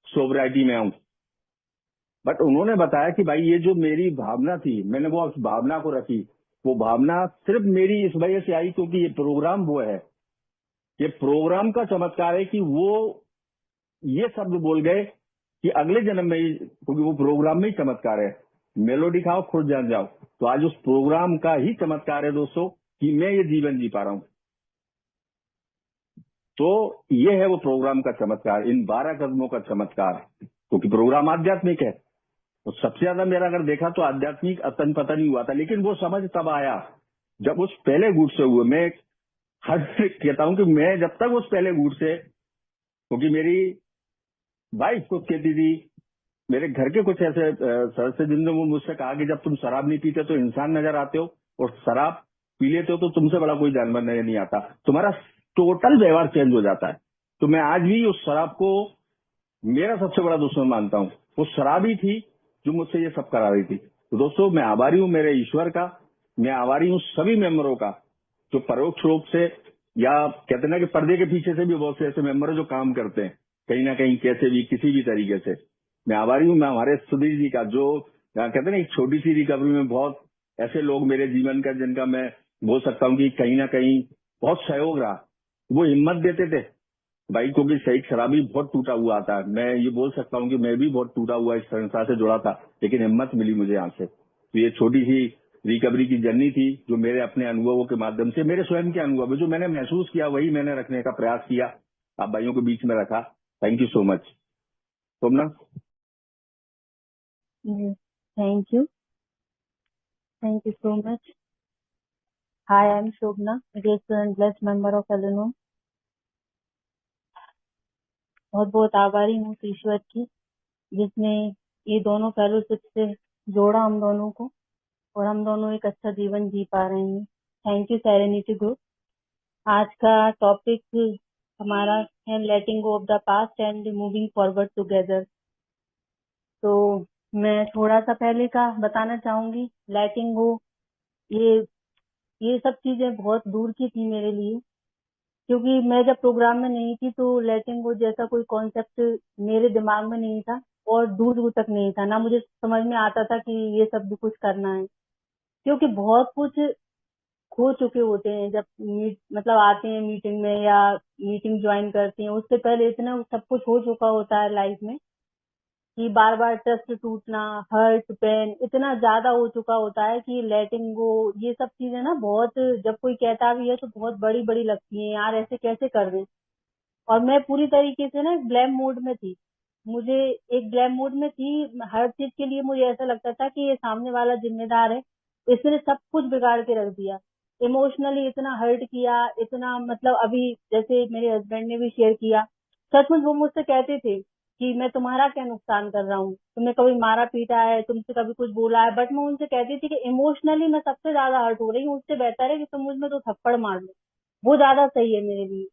सोबराइटी में आऊं। बट उन्होंने बताया कि भाई ये जो मेरी भावना थी, मैंने वो उस भावना को रखी। वो भावना सिर्फ मेरी इस वजह से आई क्योंकि ये प्रोग्राम वो है, ये प्रोग्राम का चमत्कार है कि वो ये शब्द बोल गए कि अगले जन्म में ही, क्योंकि वो प्रोग्राम में ही चमत्कार है। मेलोडी खाओ खुद जान जाओ। तो आज उस प्रोग्राम का ही चमत्कार है दोस्तों कि मैं ये जीवन जी पा रहा हूं। तो ये है वो प्रोग्राम का चमत्कार, इन 12 कदमों का चमत्कार, क्योंकि प्रोग्राम आध्यात्मिक है। तो सबसे ज्यादा मेरा अगर देखा तो आध्यात्मिक अतन पतन ही हुआ था, लेकिन वो समझ तब आया जब उस पहले गुट से हुए। मैं हर कहता हूं कि मैं जब तक उस पहले गुट से, क्योंकि मेरी वाइफ को कहती थी, मेरे घर के कुछ ऐसे सदस्य जिन्होंने वो मुझसे कहा कि जब तुम शराब नहीं पीते तो इंसान नजर आते हो, और शराब पी लेते हो तो तुमसे बड़ा कोई जानवर नजर नहीं आता, तुम्हारा टोटल व्यवहार चेंज हो जाता है। तो मैं आज भी उस शराब को मेरा सबसे बड़ा दुश्मन मानता हूँ। वो शराब ही थी जो मुझसे ये सब करा रही थी। तो दोस्तों मैं आभारी हूँ मेरे ईश्वर का, मैं आभारी हूँ सभी मेंबरों का जो परोक्ष रूप से, या कहते ना कि पर्दे के पीछे से भी बहुत से ऐसे मेंबर हैं जो काम करते हैं कहीं ना कहीं, कैसे भी किसी भी तरीके से। मैं आभारी हूँ मैं हमारे सुधीर जी का, जो कहते हैं ना एक छोटी सी रिकवरी में बहुत ऐसे लोग मेरे जीवन का, जिनका मैं बोल सकता हूँ कि कहीं ना कहीं बहुत सहयोग रहा। वो हिम्मत देते थे भाई, क्योंकि शहीद शराबी बहुत टूटा हुआ था। मैं ये बोल सकता हूँ कि मैं भी बहुत टूटा हुआ इस संस्था से जुड़ा था, लेकिन हिम्मत मिली मुझे यहाँ से। तो ये छोटी सी रिकवरी की जर्नी थी जो मेरे अपने अनुभवों के माध्यम से, मेरे स्वयं के अनुभव जो मैंने महसूस किया वही मैंने रखने का प्रयास किया, आप भाइयों के बीच में रखा। Thank you so much. सोमना। Yes, thank you so much. Hi, I'm Shobna, grateful and blessed member of Al-Anon. बहुत बहुत आभारी हूँ उस ईश्वर की जिसने ये दोनों फेलोशिप से जोड़ा हम दोनों को, और हम दोनों एक अच्छा जीवन जी पा रहे हैं। Thank you serenity group. आज का टॉपिक हमारा है letting go of the past and moving forward together. तो मैं थोड़ा सा पहले का बताना चाहूंगी। लेटिंग गो, ये सब चीजें बहुत दूर की थी मेरे लिए, क्योंकि मैं जब प्रोग्राम में नहीं थी तो लेटिंग गो जैसा कोई कॉन्सेप्ट मेरे दिमाग में नहीं था, और दूर दूर तक नहीं था, ना मुझे समझ में आता था कि ये सब भी कुछ करना है। क्योंकि बहुत कुछ खो चुके होते हैं जब मतलब आते हैं मीटिंग में या मीटिंग ज्वाइन करते हैं, उससे पहले इतना सब कुछ हो चुका होता है लाइफ में कि बार बार ट्रस्ट टूटना, हर्ट, पेन इतना ज्यादा हो चुका होता है कि लेटिंग गो ये सब चीजें ना बहुत, जब कोई कहता भी है तो बहुत बड़ी बड़ी लगती है, यार ऐसे कैसे कर रहे हैं। और मैं पूरी तरीके से ना ब्लेम मोड में थी, मुझे एक ब्लेम मोड में थी। हर चीज के लिए मुझे ऐसा लगता था कि ये सामने वाला जिम्मेदार है, इसने सब कुछ बिगाड़ के रख दिया, इमोशनली इतना हर्ट किया, इतना मतलब अभी जैसे मेरे हस्बैंड ने भी शेयर किया, सचमुच वो मुझसे कहते थे कि मैं तुम्हारा क्या नुकसान कर रहा हूँ, तुमने कभी मारा पीटा है, तुमसे कभी कुछ बोला है। बट मैं उनसे कहती थी कि इमोशनली मैं सबसे ज्यादा हर्ट हो रही हूँ, उससे बेहतर है कि तुम मुझ में तो थप्पड़ मार लो, वो ज्यादा सही है मेरे लिए।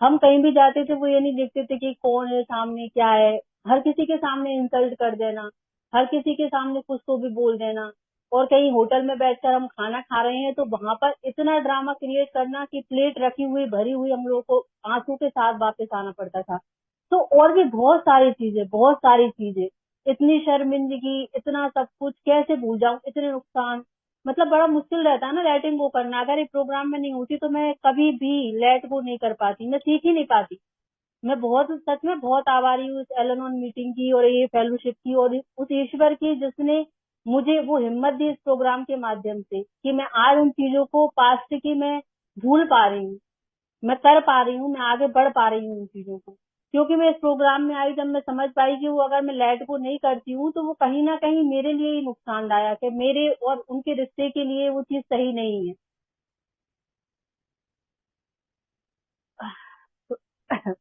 हम कहीं भी जाते थे वो ये नहीं देखते थे कि कौन है सामने, क्या है, हर किसी के सामने इंसल्ट कर देना, हर किसी के सामने कुछ तो भी बोल देना। और कहीं होटल में बैठकर हम खाना खा रहे हैं तो वहां पर इतना ड्रामा क्रिएट करना कि प्लेट रखी हुई भरी हुई हम लोगों को आंसू के साथ वापस आना पड़ता था। तो और भी बहुत सारी चीजें, बहुत सारी चीजें, इतनी शर्मिंदगी, इतना सब कुछ कैसे भूल जाऊं, इतने नुकसान, मतलब बड़ा मुश्किल रहता है ना लेटिंग गो करना। अगर एक प्रोग्राम में नहीं होती तो मैं कभी भी लेट गो नहीं कर पाती, मैं सीख ही नहीं पाती। मैं बहुत, सच में बहुत आभारी हूँ इस एल-एन-ओ मीटिंग की और ये फेलोशिप की और उस ईश्वर की जिसने मुझे वो हिम्मत दी इस प्रोग्राम के माध्यम से कि मैं आज उन चीजों को पास्ट की मैं भूल पा रही हूँ, मैं कर पा रही हूँ, मैं आगे बढ़ पा रही हूँ उन चीजों को। क्योंकि मैं इस प्रोग्राम में आई, जब मैं समझ पाई कि वो अगर मैं लेट को नहीं करती हूँ तो वो कहीं ना कहीं मेरे लिए ही नुकसानदायक है, मेरे और उनके रिश्ते के लिए वो चीज सही नहीं है। तो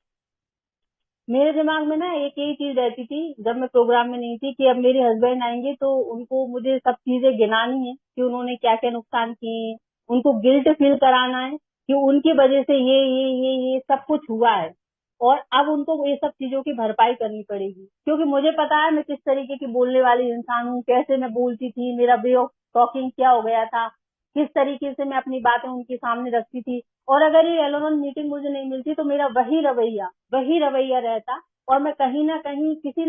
मेरे दिमाग में ना एक यही चीज रहती थी जब मैं प्रोग्राम में नहीं थी कि अब मेरे हस्बैंड आएंगे तो उनको मुझे सब चीजें गिनानी है कि उन्होंने क्या क्या नुकसान किए, उनको गिल्ट फील कराना है कि उनकी वजह से ये सब कुछ हुआ है, और अब उनको ये सब चीजों की भरपाई करनी पड़ेगी। क्योंकि मुझे पता है मैं किस तरीके की बोलने वाली इंसान हूँ, कैसे मैं बोलती थी, मेरा वे ऑफ टॉकिंग क्या हो गया था, किस तरीके से मैं अपनी बातें उनके सामने रखती थी। और अगर ये एलोन मीटिंग मुझे नहीं मिलती तो मेरा वही रवैया रहता, और मैं कहीं ना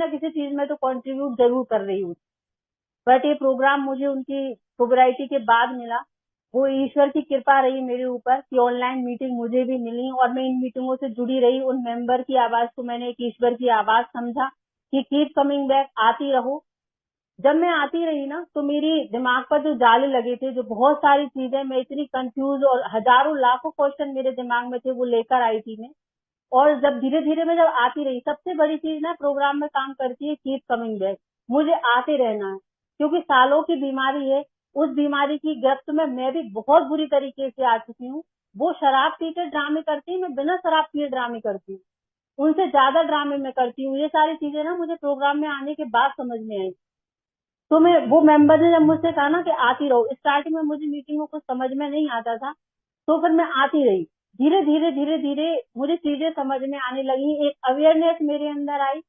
किसी चीज में तो कंट्रीब्यूट जरूर कर रही हूँ। बट ये प्रोग्राम मुझे उनकी सोबराइटी के बाद मिला। वो ईश्वर की कृपा रही मेरे ऊपर कि ऑनलाइन मीटिंग मुझे भी मिली और मैं इन मीटिंगों से जुड़ी रही। उन मेंबर की आवाज को मैंने एक ईश्वर की आवाज समझा कि कीप कमिंग बैक, आती रहो। जब मैं आती रही ना तो मेरी दिमाग पर जो जाले लगे थे, जो बहुत सारी चीजें, मैं इतनी कंफ्यूज और हजारों लाखों क्वेश्चन मेरे दिमाग में थे, वो लेकर आई थी मैं। और जब धीरे धीरे मैं जब आती रही, सबसे बड़ी चीज ना प्रोग्राम में काम करती है कीप कमिंग बैक। मुझे आते रहना है, क्योंकि सालों की बीमारी है। उस बीमारी की गिरफ्त में मैं भी बहुत बुरी तरीके से आ चुकी हूँ। वो शराब पीकर ड्रामे करती है, मैं बिना शराब पिए ड्रामे करती हूँ, उनसे ज्यादा ड्रामे में करती हूँ। ये सारी चीजें ना मुझे प्रोग्राम में आने के बाद समझ में आई। तो मैं, वो मेंबर ने जब मुझसे कहा ना कि आती रहो, स्टार्टिंग में मुझे मीटिंगों को समझ में नहीं आता था, तो फिर मैं आती रही। धीरे धीरे मुझे चीजें समझ में आने लगी, एक अवेयरनेस मेरे अंदर आई,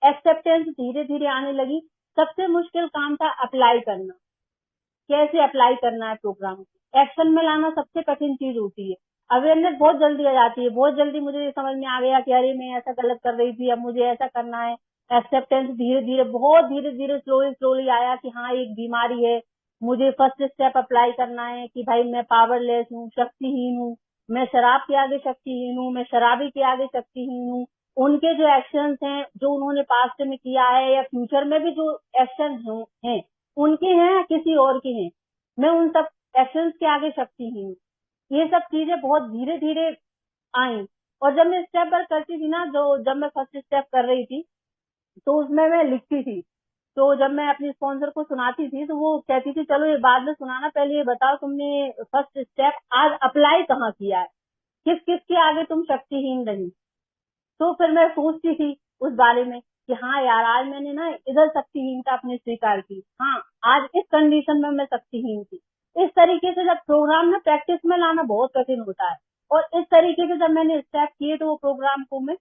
एक्सेप्टेंस धीरे धीरे आने लगी। सबसे मुश्किल काम था अप्लाई करना, कैसे अप्लाई करना है प्रोग्राम को, एक्शन में लाना सबसे कठिन चीज होती है। अवेयरनेस बहुत जल्दी आ जाती है, बहुत जल्दी मुझे ये समझ में आ गया कि अरे मैं ऐसा गलत कर रही थी, अब मुझे ऐसा करना है। एक्सेप्टेंस धीरे धीरे, बहुत धीरे धीरे, स्लोली स्लोली आया कि हाँ एक बीमारी है, मुझे फर्स्ट स्टेप अप्लाई करना है कि भाई मैं पावरलेस हूँ, शक्तिहीन हूँ, मैं शराब के आगे शक्तिहीन हूँ, मैं शराबी के आगे शक्तिहीन हूँ। उनके जो एक्शंस हैं, जो उन्होंने पास्ट में किया है या फ्यूचर में भी जो एक्शन हैं, उनके हैं या किसी और के हैं, मैं उन सब एक्शंस के आगे शक्तिहीन हूँ। ये सब चीजें बहुत धीरे धीरे आई। और जब मैं स्टेप वर्क करती थी ना, जो जब मैं फर्स्ट स्टेप कर रही थी तो उसमें मैं लिखती थी। तो जब मैं अपनी स्पॉन्सर को सुनाती थी तो वो कहती थी चलो ये बाद में सुनाना, पहले ये बताओ तुमने फर्स्ट स्टेप आज अप्लाई कहाँ किया है, किस किस के आगे तुम शक्तिहीन रही। तो फिर मैं सोचती थी उस बारे में कि हाँ यार, आज मैंने ना इधर शक्तिहीनता अपनी स्वीकार की, हाँ आज इस कंडीशन में मैं शक्तिहीन थी। इस तरीके से जब प्रोग्राम में प्रैक्टिस में लाना बहुत कठिन होता है, और इस तरीके से जब मैंने स्टेप किए तो वो प्रोग्राम को मैं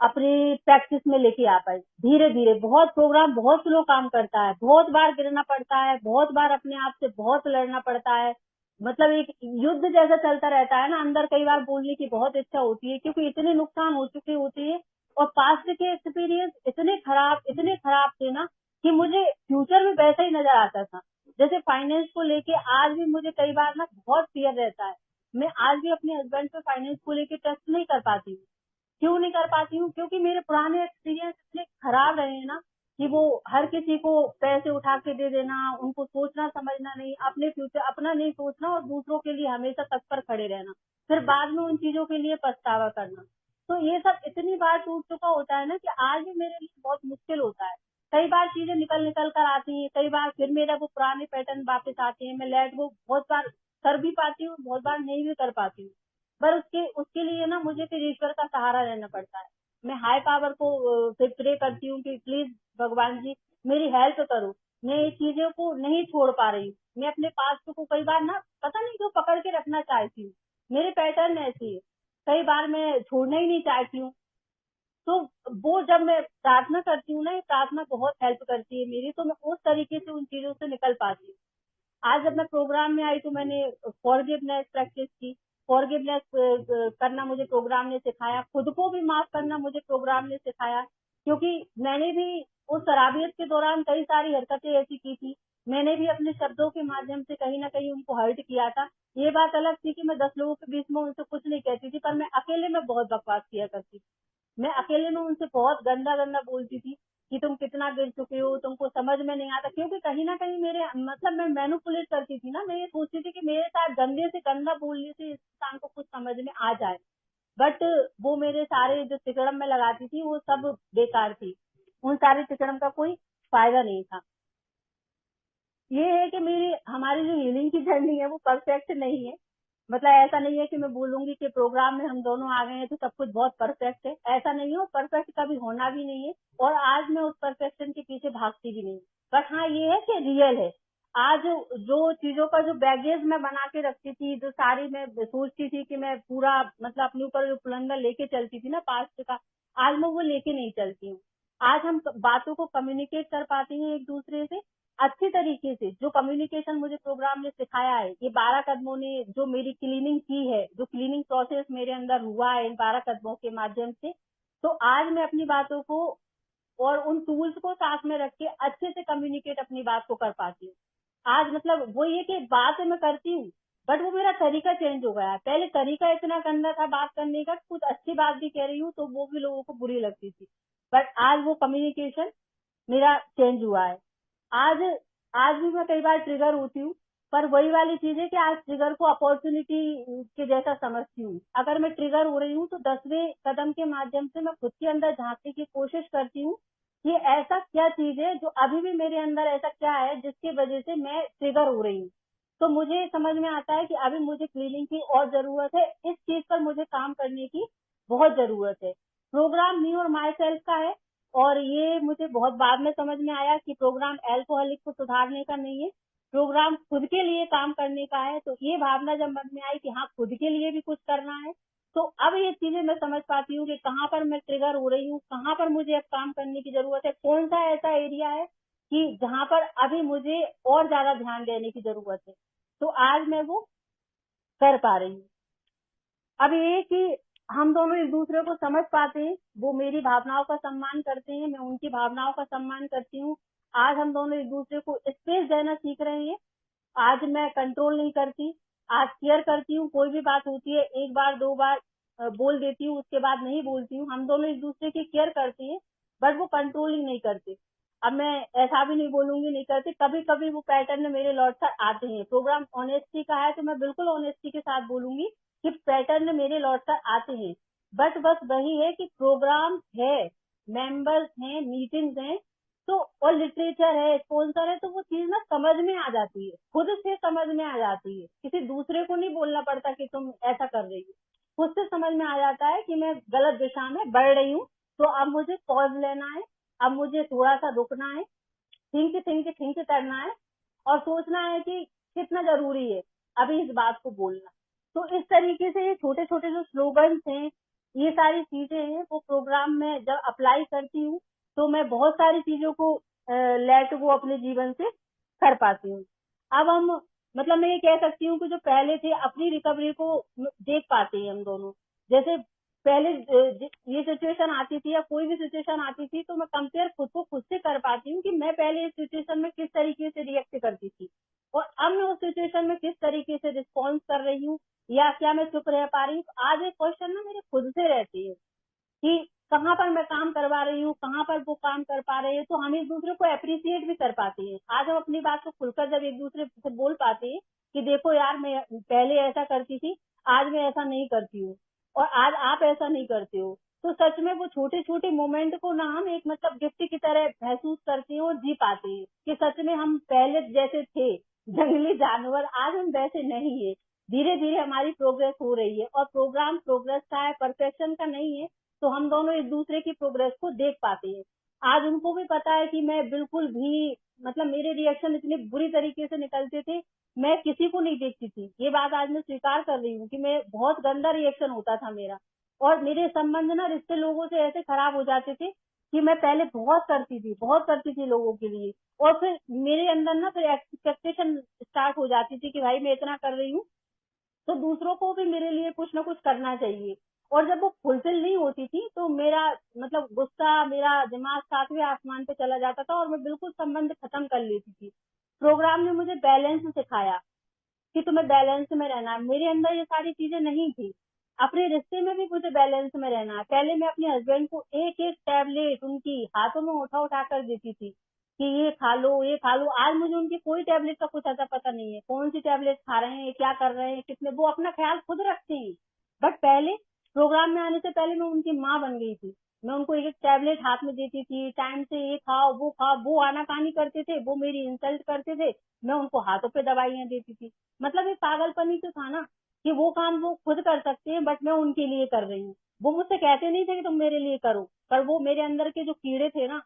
अपनी प्रैक्टिस में लेके आ पाई धीरे धीरे। बहुत प्रोग्राम बहुत स्लो काम करता है, बहुत बार गिरना पड़ता है, बहुत बार अपने आप से बहुत लड़ना पड़ता है। मतलब एक युद्ध जैसा चलता रहता है ना अंदर। कई बार बोलने की बहुत इच्छा होती है क्योंकि इतने नुकसान हो चुके होते हैं, और पास्ट के एक्सपीरियंस इतने खराब थे ना कि मुझे फ्यूचर में वैसा ही नजर आता था। जैसे फाइनेंस को लेके आज भी मुझे कई बार ना बहुत फियर रहता है। मैं आज भी अपने हस्बैंड पे फाइनेंस को लेके ट्रस्ट नहीं कर पाती हूँ। क्यों नहीं कर पाती हूँ? क्योंकि मेरे पुराने एक्सपीरियंस इतने खराब रहे हैं ना कि वो हर किसी को पैसे उठा के दे देना, उनको सोचना समझना नहीं, अपने फ्यूचर अपना नहीं सोचना और दूसरों के लिए हमेशा तत्पर खड़े रहना, फिर बाद में उन चीजों के लिए पछतावा करना। तो ये सब इतनी बार टूट चुका होता है ना कि आज भी मेरे लिए बहुत मुश्किल होता है। कई बार चीजें निकल निकल कर आती हैं, कई बार फिर मेरा वो पुराने पैटर्न वापस आते हैं। मैं लेट गो बहुत बार कर भी पाती हूँ, बहुत बार नहीं भी कर पाती हूँ। पर उसके उसके लिए ना मुझे फिर ईश्वर का सहारा लेना पड़ता है। मैं हाई पावर को फिर प्रे करती हूँ कि प्लीज भगवान जी मेरी हेल्प करो, मैं ये चीजों को नहीं छोड़ पा रही हूँ। मैं अपने पास्ट को कई बार ना पता नहीं क्यों पकड़ के रखना चाहती हूँ, मेरे पैटर्न ऐसे है, कई बार मैं छोड़ना ही नहीं चाहती हूँ। तो वो जब मैं प्रार्थना करती हूँ ना, ये प्रार्थना बहुत हेल्प करती है मेरी, तो मैं उस तरीके से उन चीजों से निकल पाती हूँ। आज जब मैं प्रोग्राम में आई तो मैंने फॉरगिवनेस प्रैक्टिस की। फॉरगिवनेस करना मुझे प्रोग्राम ने सिखाया, खुद को भी माफ करना मुझे प्रोग्राम ने सिखाया। क्योंकि मैंने भी उस शराबियत के दौरान कई सारी हरकतें ऐसी की थी, मैंने भी अपने शब्दों के माध्यम से कहीं ना कहीं उनको हर्ट किया था। ये बात अलग थी कि मैं 10 लोगों के बीच में उनसे कुछ नहीं कहती थी, पर मैं अकेले में बहुत बकवास किया करती थी। मैं अकेले में उनसे बहुत गंदा गंदा बोलती थी कि तुम कितना गिर चुके हो, तुमको समझ में नहीं आता। क्योंकि कहीं ना कहीं मेरे मतलब मैं मैनिपुलेट करती थी ना, मैं ये सोचती थी कि मेरे साथ गंदे से गंदा बोलने से इस इंसान को कुछ समझ में आ जाए। बट वो मेरे सारे जो तिकड़म में लगाती थी वो सब बेकार थी, उन सारे तिकड़म का कोई फायदा नहीं था। ये है कि हमारी जो हीलिंग की जर्नी है वो परफेक्ट नहीं है। मतलब ऐसा नहीं है कि मैं बोलूंगी कि प्रोग्राम में हम दोनों आ गए हैं तो सब कुछ बहुत परफेक्ट है, ऐसा नहीं है, परफेक्ट कभी होना भी नहीं है। और आज मैं उस परफेक्शन के पीछे भागती भी नहीं, बट हाँ ये है कि रियल है। आज जो चीजों का जो बैगेज मैं बना के रखती थी, जो सारी मैं सोचती थी कि मैं पूरा मतलब अपने ऊपर जो पुलंदा लेके चलती थी ना पास्ट का, आज मैं वो लेके नहीं चलती हूँ। आज हम बातों को कम्युनिकेट कर पाते हैं एक दूसरे से अच्छी तरीके से। जो कम्युनिकेशन मुझे प्रोग्राम ने सिखाया है, ये 12 कदमों ने जो मेरी क्लीनिंग की है, जो क्लीनिंग प्रोसेस मेरे अंदर हुआ है इन 12 कदमों के माध्यम से, तो आज मैं अपनी बातों को और उन टूल्स को साथ में रख के अच्छे से कम्युनिकेट अपनी बात को कर पाती हूँ। आज मतलब वो ये कि बात मैं करती हूँ, बट वो मेरा तरीका चेंज हो गया है। पहले तरीका इतना गंदा था बात करने का, कुछ अच्छी बात भी कह रही हूँ तो वो भी लोगों को बुरी लगती थी, बट आज वो कम्युनिकेशन मेरा चेंज हुआ है। आज आज भी मैं कई बार ट्रिगर होती हूँ, पर वही वाली चीज है कि आज ट्रिगर को अपॉर्चुनिटी के जैसा समझती हूँ। अगर मैं ट्रिगर हो रही हूँ तो 10वें कदम के माध्यम से मैं खुद के अंदर झांकने की कोशिश करती हूँ कि ऐसा क्या चीज है जो अभी भी मेरे अंदर, ऐसा क्या है जिसकी वजह से मैं ट्रिगर हो रही हूँ। तो मुझे समझ में आता है कि अभी मुझे क्लीनिंग की और जरूरत है, इस चीज पर मुझे काम करने की बहुत जरूरत है। प्रोग्राम मी और माई सेल्फ का है, और ये मुझे बहुत बाद में समझ में आया कि प्रोग्राम अल्कोहलिक को सुधारने का नहीं है, प्रोग्राम खुद के लिए काम करने का है। तो ये भावना जब मन में आई कि हाँ खुद के लिए भी कुछ करना है, तो अब ये चीजें मैं समझ पाती हूँ कि कहाँ पर मैं ट्रिगर हो रही हूँ, कहाँ पर मुझे अब काम करने की जरूरत है, कौन सा ऐसा एरिया है कि जहाँ पर अभी मुझे और ज्यादा ध्यान देने की जरूरत है। तो आज मैं वो कर पा रही हूँ। अब ये कि हम दोनों एक दूसरे को समझ पाते हैं, वो मेरी भावनाओं का सम्मान करते हैं, मैं उनकी भावनाओं का सम्मान करती हूँ। आज हम दोनों एक दूसरे को स्पेस देना सीख रहे हैं। आज मैं कंट्रोल नहीं करती, आज केयर करती हूँ। कोई भी बात होती है एक बार दो बार बोल देती हूँ, उसके बाद नहीं बोलती हूँ। हम दोनों एक दूसरे की केयर करते हैं, बट वो कंट्रोलिंग नहीं करते। अब मैं ऐसा भी नहीं बोलूंगी नहीं करते, कभी कभी वो पैटर्न मेरे लौट कर आते हैं। प्रोग्राम ऑनेस्टी का है तो मैं बिल्कुल ऑनेस्टी के साथ बोलूंगी कि पैटर्न मेरे लौट कर आते हैं, बट बस वही है कि प्रोग्राम है, मेंबर्स हैं, मीटिंग्स हैं, तो और लिटरेचर है, स्पॉन्सर है, तो वो चीज ना समझ में आ जाती है, खुद से समझ में आ जाती है। किसी दूसरे को नहीं बोलना पड़ता कि तुम ऐसा कर रही हो, खुद से समझ में आ जाता है कि मैं गलत दिशा में बढ़ रही हूँ। तो अब मुझे पॉज लेना है, अब मुझे थोड़ा सा रुकना है, थिंक थिंक थिंक करना है, और सोचना है कि कितना जरूरी है अभी इस बात को बोलना। तो इस तरीके से ये छोटे छोटे जो स्लोगन्स हैं, ये सारी चीजें हैं, वो प्रोग्राम में जब अप्लाई करती हूँ तो मैं बहुत सारी चीजों को लेट वो अपने जीवन से कर पाती हूँ। अब हम मतलब मैं ये कह सकती हूँ कि जो पहले थे अपनी रिकवरी को देख पाते हैं हम दोनों। जैसे पहले ये सिचुएशन आती थी या कोई भी सिचुएशन आती थी तो मैं कंपेयर खुद को खुद से कर पाती हूँ कि मैं पहले इस सिचुएशन में किस तरीके से रिएक्ट करती थी और अब मैं उस सिचुएशन में किस तरीके से रिस्पॉन्स कर रही हूँ, या क्या मैं चुप रह पा रही हूँ। तो आज एक क्वेश्चन ना मेरे खुद से रहती है कि कहाँ पर मैं काम करवा रही हूँ, कहाँ पर वो काम कर पा रहे हैं। तो हम एक दूसरे को अप्रिशिएट भी कर पाते हैं। आज हम अपनी बात को खुलकर जब एक दूसरे से बोल पाते हैं कि देखो यार मैं पहले ऐसा करती थी, आज मैं ऐसा नहीं करती हूँ, और आज आप ऐसा नहीं करते हो, तो सच में वो छोटे छोटे मोमेंट को ना हम एक मतलब गिफ्ट की तरह महसूस करते हैं और जी पाते हैं कि सच में हम पहले जैसे थे जंगली जानवर, आज हम वैसे नहीं है। धीरे धीरे हमारी प्रोग्रेस हो रही है, और प्रोग्राम प्रोग्रेस का है, परफेक्शन का नहीं है। तो हम दोनों एक दूसरे की प्रोग्रेस को देख पाते हैं। आज उनको भी पता है कि मैं बिल्कुल भी मतलब मेरे रिएक्शन इतने बुरी तरीके से निकलते थे, मैं किसी को नहीं देखती थी। ये बात आज मैं स्वीकार कर रही हूँ कि मैं बहुत गंदा रिएक्शन होता था मेरा, और मेरे संबंध ना रिश्ते लोगों से ऐसे खराब हो जाते थे कि मैं पहले बहुत करती थी लोगों के लिए, और फिर मेरे अंदर ना फिर एक्सपेक्टेशन स्टार्ट हो जाती थी कि भाई मैं इतना कर रही हूँ तो दूसरों को भी मेरे लिए कुछ ना कुछ करना चाहिए। और जब वो फुलफिल नहीं होती थी तो मेरा मतलब गुस्सा, मेरा दिमाग 7वें आसमान पे चला जाता था और मैं बिल्कुल संबंध खत्म कर लेती थी। प्रोग्राम ने मुझे बैलेंस सिखाया कि तुम्हें बैलेंस में रहना है। मेरे अंदर ये सारी चीजें नहीं थी। अपने रिश्ते में भी मुझे बैलेंस में रहना है। पहले मैं अपने हस्बैंड को एक एक टैबलेट उनकी हाथों में उठा उठा कर देती थी कि ये खा लो, ये खा लो। आज मुझे उनकी कोई टैबलेट का कुछ ऐसा पता नहीं है, कौन सी टैबलेट खा रहे हैं, क्या कर रहे हैं, कितने, वो अपना ख्याल खुद रखते हैं। बट पहले प्रोग्राम में आने से पहले मैं उनकी माँ बन गई थी। मैं उनको एक एक टैबलेट हाथ में देती थी, टाइम से ये खाओ, वो आनाकानी करते थे, वो मेरी इंसल्ट करते थे, मैं उनको हाथों पे दवाइयां देती थी। मतलब ये पागलपनी तो था ना कि वो काम वो खुद कर सकते हैं, बट मैं उनके लिए कर रही हूँ। वो मुझसे कहते नहीं थे कि तुम मेरे लिए करो, पर वो मेरे अंदर के जो कीड़े थे ना,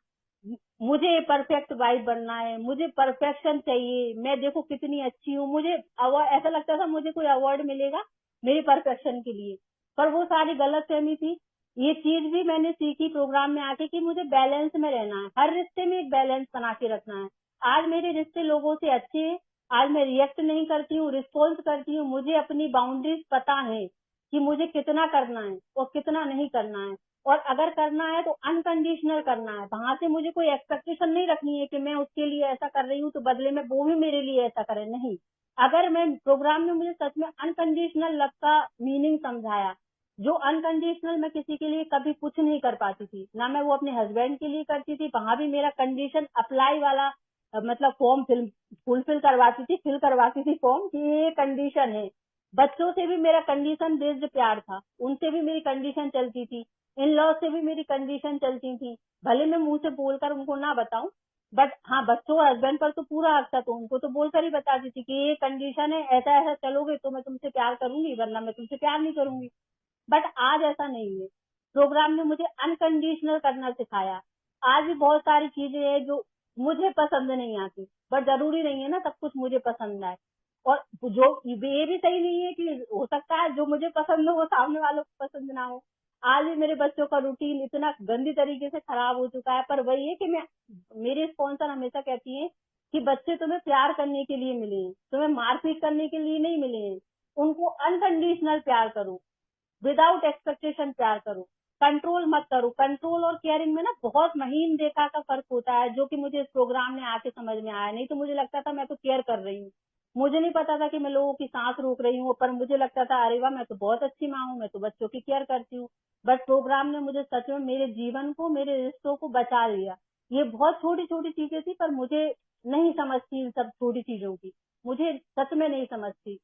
मुझे परफेक्ट वाइफ बनना है, मुझे परफेक्शन चाहिए, मैं देखो कितनी अच्छी हूँ, मुझे ऐसा लगता था मुझे कोई अवार्ड मिलेगा मेरी परफेक्शन के लिए। पर वो सारी गलतफहमी थी। ये चीज भी मैंने सीखी प्रोग्राम में आके कि मुझे बैलेंस में रहना है, हर रिश्ते में एक बैलेंस बना के रखना है। आज मेरे रिश्ते लोगों से अच्छे हैं, आज मैं रिएक्ट नहीं करती हूँ, रिस्पॉन्स करती हूँ, मुझे अपनी बाउंड्रीज पता है कि मुझे कितना करना है और कितना नहीं करना है। और अगर करना है तो अनकंडीशनल करना है, वहां से मुझे कोई एक्सपेक्टेशन नहीं रखनी है कि मैं उसके लिए ऐसा कर रही हूँ तो बदले में वो भी मेरे लिए ऐसा करे, नहीं। अगर मैं प्रोग्राम में मुझे सच में अनकंडीशनल लव का मीनिंग समझाया, जो अनकंडीशनल मैं किसी के लिए कभी कुछ नहीं कर पाती थी, ना मैं वो अपने हस्बैंड के लिए करती थी, वहां भी मेरा कंडीशन अप्लाई वाला मतलब फॉर्म फिल करवाती थी फॉर्म कि ये कंडीशन है। बच्चों से भी मेरा कंडीशन बेस्ड प्यार था, उनसे भी मेरी कंडीशन चलती थी, इन लॉ से भी मेरी कंडीशन चलती थी। भले मैं मुंह से बोलकर उनको ना बताऊं, बट हाँ बच्चों और हस्बैंड पर तो पूरा हक था, तो उनको तो बोलकर ही बताती थी कि ये कंडीशन है, ऐसा ऐसा चलोगे तो मैं तुमसे प्यार करूंगी, वरना मैं तुमसे प्यार नहीं करूंगी। बट आज ऐसा नहीं है। प्रोग्राम ने मुझे अनकंडीशनल करना सिखाया। आज भी बहुत सारी चीजें हैं जो मुझे पसंद नहीं आती, बट जरूरी नहीं है ना सब कुछ मुझे पसंद आए। और जो ये भी सही नहीं है कि हो सकता है जो मुझे पसंद हो वो सामने वालों को पसंद ना हो। आज भी मेरे बच्चों का रूटीन इतना गंदी तरीके से खराब हो चुका है, पर वही है कि मेरी स्पॉन्सर हमेशा कहती है कि बच्चे तुम्हें प्यार करने के लिए मिले हैं, तुम्हें मारपीट करने के लिए नहीं मिले हैं। उनको अनकंडीशनल प्यार करो, विदाउट एक्सपेक्टेशन प्यार करो, कंट्रोल मत करो। कंट्रोल और केयरिंग में ना बहुत महीन रेखा का फर्क होता है, जो कि मुझे इस प्रोग्राम में आके समझ में आया। नहीं तो मुझे लगता था मैं तो केयर कर रही हूँ, मुझे नहीं पता था कि मैं लोगों की सांस रोक रही हूँ, पर मुझे लगता था अरे वाह मैं तो बहुत अच्छी माँ हूँ, मैं तो बच्चों की केयर करती हूँ। बट प्रोग्राम ने मुझे सच में मेरे जीवन को, मेरे रिश्तों को बचा लिया। ये बहुत छोटी छोटी चीजें थी, पर मुझे नहीं समझती इन सब छोटी चीजों की, मुझे सच में नहीं समझती।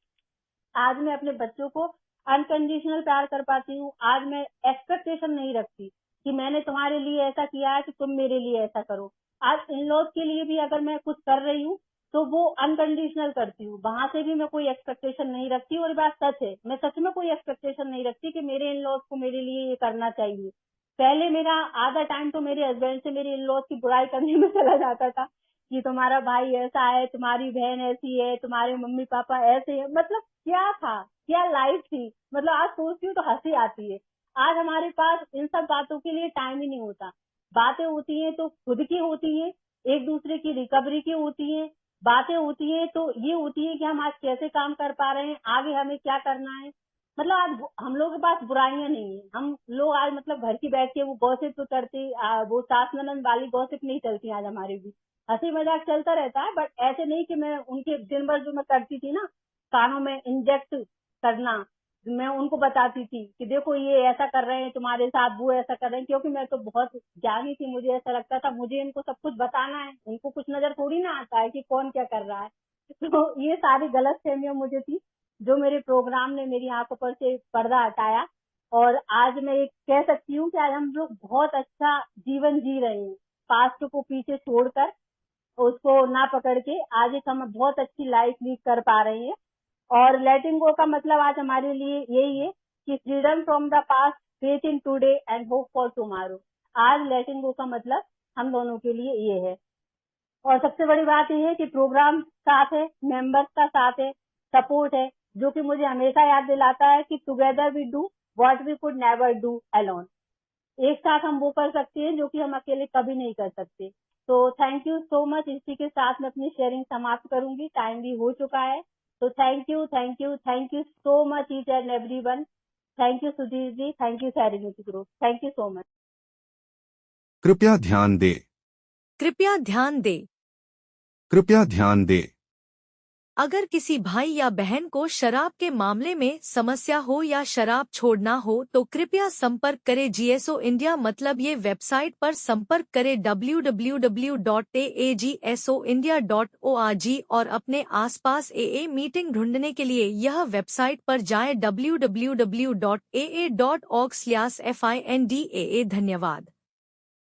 आज मैं अपने बच्चों को अनकंडीशनल प्यार कर पाती हूँ। आज मैं एक्सपेक्टेशन नहीं रखती कि मैंने तुम्हारे लिए ऐसा किया है कि तुम मेरे लिए ऐसा करो। आज इन लॉज के लिए भी अगर मैं कुछ कर रही हूँ तो वो अनकंडीशनल करती हूँ, वहां से भी मैं कोई एक्सपेक्टेशन नहीं रखती। और बात सच है, मैं सच में कोई एक्सपेक्टेशन नहीं रखती कि मेरे इन लॉज को मेरे लिए ये करना चाहिए। पहले मेरा आधा टाइम तो मेरे हस्बैंड से मेरे इन लॉज की बुराई करने में चला जाता था कि तुम्हारा भाई ऐसा है, तुम्हारी बहन ऐसी है, तुम्हारे मम्मी पापा ऐसे है। मतलब क्या था, क्या लाइफ थी। मतलब आज सोचती हूँ तो हंसी आती है। आज हमारे पास इन सब बातों के लिए टाइम ही नहीं होता। बातें होती हैं तो खुद की होती है, एक दूसरे की रिकवरी की होती है। बातें होती है तो ये होती है कि हम आज कैसे काम कर पा रहे हैं, आगे हमें क्या करना है। मतलब आज हम लोगों के पास बुराइयां नहीं है। हम लोग आज मतलब घर की बैठ के वो गॉसिप तो करते, वो सास ननद वाली गॉसिप नहीं चलती आज हमारे भी। हंसी मजाक चलता रहता है, बट ऐसे नहीं कि मैं उनके दिन भर जो मैं करती थी ना, कानों में इंजेक्ट करना, मैं उनको बताती थी कि देखो ये ऐसा कर रहे हैं तुम्हारे साथ, वो ऐसा कर रहे हैं। क्योंकि मैं तो बहुत ज्ञानी थी, मुझे ऐसा लगता था मुझे इनको सब कुछ बताना है, उनको कुछ नजर थोड़ी ना आता है कि कौन क्या कर रहा है। तो ये सारी गलत फहमियां मुझे थी, जो मेरे प्रोग्राम ने मेरी आंखों पर से पर्दा हटाया। और आज मैं एक कह सकती हूँ कि आज हम लोग बहुत अच्छा जीवन जी रहे हैं, पास्ट को पीछे छोड़कर, उसको ना पकड़ के आज एक हम बहुत अच्छी लाइफ लीड कर पा रहे हैं। और लेटिंग गो का मतलब आज हमारे लिए यही है कि freedom from the past, faith in today and hope for tomorrow. आज लेटिंग गो का मतलब हम दोनों के लिए ये है। और सबसे बड़ी बात ये है कि प्रोग्राम साथ है, मेंबर्स का साथ है, सपोर्ट है, जो कि मुझे हमेशा याद दिलाता है कि together we do what we could never do alone. एक साथ हम वो कर सकते हैं जो कि हम अकेले कभी नहीं कर सकते। तो थैंक यू सो मच। इसी के साथ मैं अपनी शेयरिंग समाप्त करूंगी, टाइम भी हो चुका है। तो thank you, thank you, thank you so much each and everyone. Thank you Sudhir ji, thank you serenity group, thank you so much. कृपया ध्यान दें। कृपया ध्यान दें। कृपया ध्यान दें। अगर किसी भाई या बहन को शराब के मामले में समस्या हो या शराब छोड़ना हो तो कृपया संपर्क करें GSO इंडिया मतलब ये वेबसाइट पर संपर्क करें www.aagsoindia.org और अपने आसपास AA मीटिंग ढूंढने के लिए यह वेबसाइट पर जाएं www.aa.org/findaa। धन्यवाद।